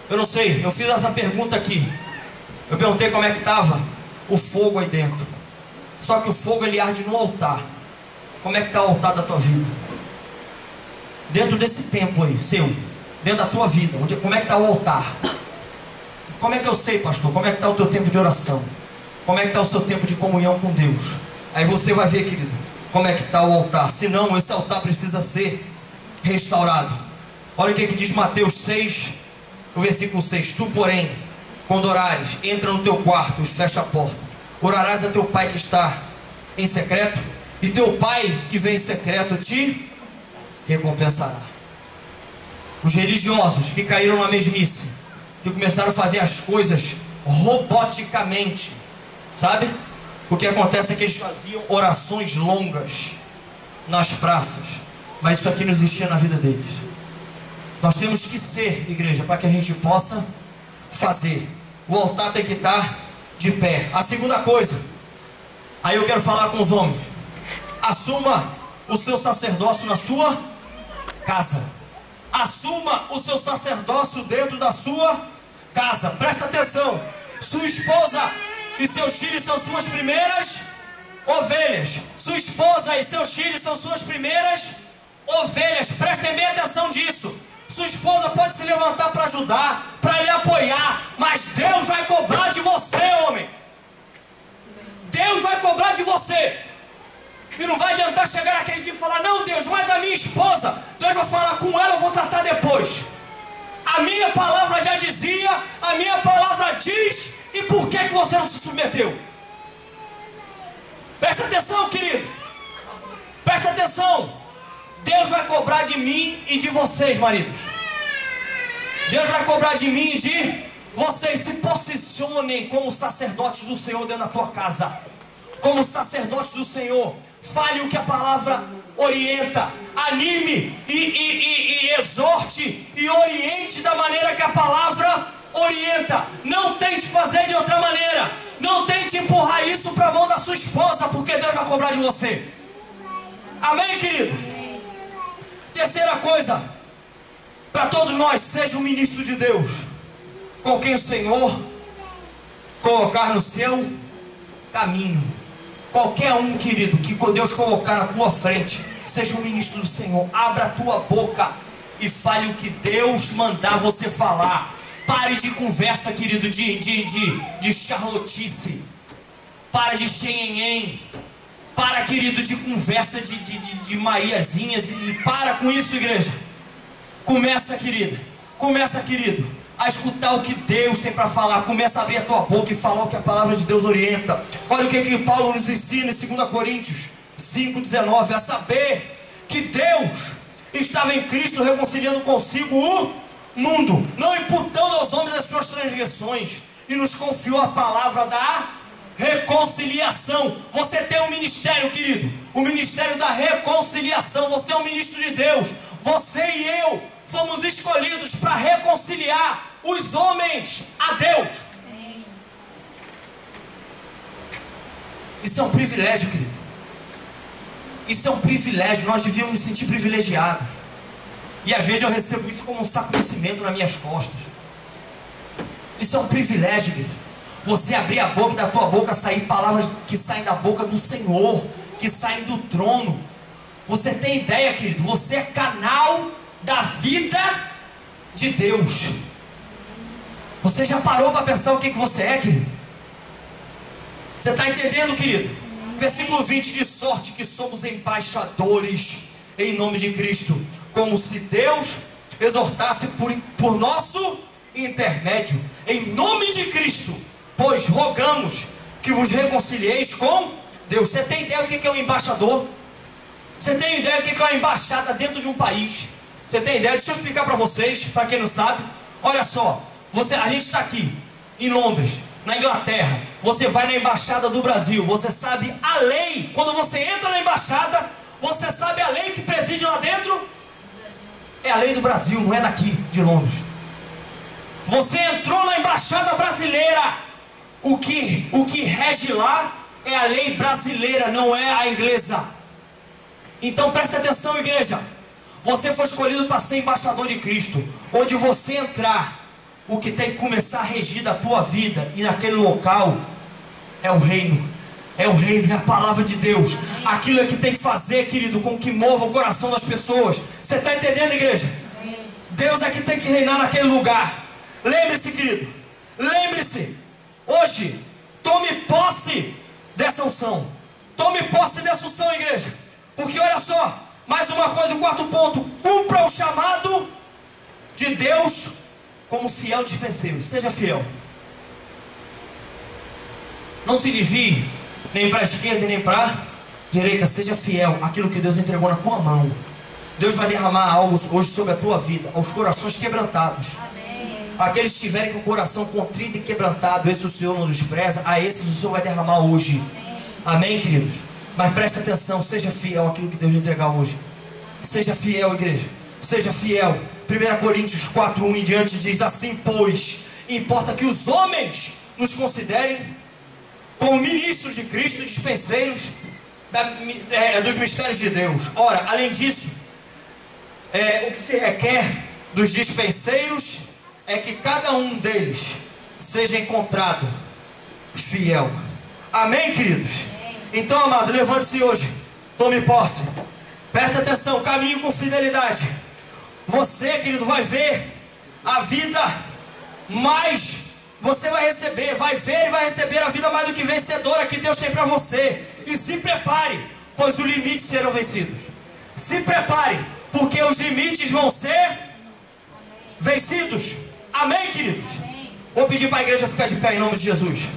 Eu não sei, eu fiz essa pergunta aqui. Eu perguntei como é que estava o fogo aí dentro. Só que o fogo ele arde no altar. Como é que está o altar da tua vida? Dentro desse tempo aí, seu, dentro da tua vida, como é que está o altar? Como é que eu sei, pastor? Como é que está o teu tempo de oração? Como é que está o seu tempo de comunhão com Deus? Aí você vai ver, querido, como é que está o altar. Senão, esse altar precisa ser restaurado. Olha o que diz Mateus 6, o versículo 6. Tu, porém, quando orares, entra no teu quarto e fecha a porta. Orarás a teu pai que está em secreto, e teu pai que vem em secreto te recompensará. Os religiosos que caíram na mesmice, que começaram a fazer as coisas roboticamente, sabe? O que acontece é que eles faziam orações longas nas praças, mas isso aqui não existia na vida deles. Nós temos que ser igreja para que a gente possa fazer. O altar tem que estar de pé. A segunda coisa, aí eu quero falar com os homens: assuma o seu sacerdócio na sua casa. Assuma o seu sacerdócio dentro da sua casa. Presta atenção: sua esposa e seus filhos são suas primeiras ovelhas. Sua esposa e seus filhos são suas primeiras ovelhas. Prestem bem atenção disso. Sua esposa pode se levantar para ajudar, para lhe apoiar, mas Deus vai cobrar de você, homem. Deus vai cobrar de você. E não vai adiantar chegar naquele dia e falar: não, Deus, mas a minha esposa, Deus vai falar com ela, eu vou tratar depois. A minha palavra já dizia, a minha palavra diz, e por que você não se submeteu? Presta atenção, querido. Presta atenção. Deus vai cobrar de mim e de vocês, maridos. Deus vai cobrar de mim e de vocês. Se posicionem como sacerdotes do Senhor dentro da tua casa. Como sacerdotes do Senhor. Fale o que a palavra orienta. Anime e exorte e oriente da maneira que a palavra orienta. Não tente fazer de outra maneira. Não tente empurrar isso para a mão da sua esposa, porque Deus vai cobrar de você. Amém, queridos? Terceira coisa, para todos nós: seja um ministro de Deus, com quem o Senhor colocar no seu caminho. Qualquer um, querido, que Deus colocar na tua frente, seja um ministro do Senhor. Abra a tua boca e fale o que Deus mandar você falar. Pare de conversa, querido, de charlotice. Para de xenhenhen. Para, querido, de conversa de Mariazinhas. E para com isso, igreja. Começa, querida. Começa, querido, a escutar o que Deus tem para falar. Começa a abrir a tua boca e falar o que a palavra de Deus orienta. Olha o que Paulo nos ensina em 2 Coríntios 5,19. A saber que Deus estava em Cristo reconciliando consigo o mundo, não imputando aos homens as suas transgressões, e nos confiou a palavra da reconciliação. Você tem um ministério, querido, o ministério da reconciliação. Você é um ministro de Deus. Você e eu fomos escolhidos para reconciliar os homens a Deus. Isso é um privilégio, querido. Isso é um privilégio. Nós devíamos nos sentir privilegiados. E às vezes eu recebo isso como um saco de cimento nas minhas costas. Isso é um privilégio, querido. Você abrir a boca e da tua boca sair palavras que saem da boca do Senhor, que saem do trono. Você tem ideia, querido? Você é canal da vida de Deus. Você já parou para pensar o que você é, querido? Você está entendendo, querido? Versículo 20: de sorte que somos embaixadores em nome de Cristo, como se Deus exortasse por nosso intermédio em nome de Cristo, pois rogamos que vos reconcilieis com Deus. Você tem ideia do que é um embaixador? Você tem ideia do que é uma embaixada dentro de um país? Você tem ideia? Deixa eu explicar para vocês, para quem não sabe. Olha só, a gente está aqui em Londres, na Inglaterra. Você vai na embaixada do Brasil, você sabe a lei. Quando você entra na embaixada, você sabe a lei que preside lá dentro? É a lei do Brasil, não é daqui de Londres. Você entrou na embaixada brasileira, o que rege lá é a lei brasileira, não é a inglesa. Então preste atenção, igreja. Você foi escolhido para ser embaixador de Cristo. Onde você entrar, o que tem que começar a regir da tua vida e naquele local é o reino. É o reino, é a palavra de Deus. Aquilo é que tem que fazer, querido, com que mova o coração das pessoas. Você está entendendo, igreja? Deus é que tem que reinar naquele lugar. Lembre-se, querido. Lembre-se. Hoje, tome posse dessa unção. Tome posse dessa unção, igreja. Porque olha só, mais uma coisa, o quarto ponto. Cumpra o chamado de Deus como fiel dispenseiro. Seja fiel. Não se desvie nem para a esquerda nem para a direita. Seja fiel àquilo que Deus entregou na tua mão. Deus vai derramar algo hoje sobre a tua vida, aos corações quebrantados. Amém. Aqueles que estiverem com o coração contrito e quebrantado, esse o Senhor não despreza. A esses o Senhor vai derramar hoje. Amém, queridos? Mas preste atenção, seja fiel àquilo que Deus lhe entregar hoje. Seja fiel, igreja. Seja fiel. 1 Coríntios 4, 1 em diante diz assim: pois importa que os homens nos considerem como ministros de Cristo, dispenseiros dos mistérios de Deus. Ora, além disso, o que se requer dos dispenseiros é que cada um deles seja encontrado fiel. Amém, queridos? Então, amado, levante-se hoje, tome posse, preste atenção, caminhe com fidelidade. Você, querido, vai ver a vida mais, você vai receber, vai ver e vai receber a vida mais do que vencedora que Deus tem para você. E se prepare, pois os limites serão vencidos. Se prepare, porque os limites vão ser vencidos. Amém, queridos? Vou pedir para a igreja ficar de pé em nome de Jesus.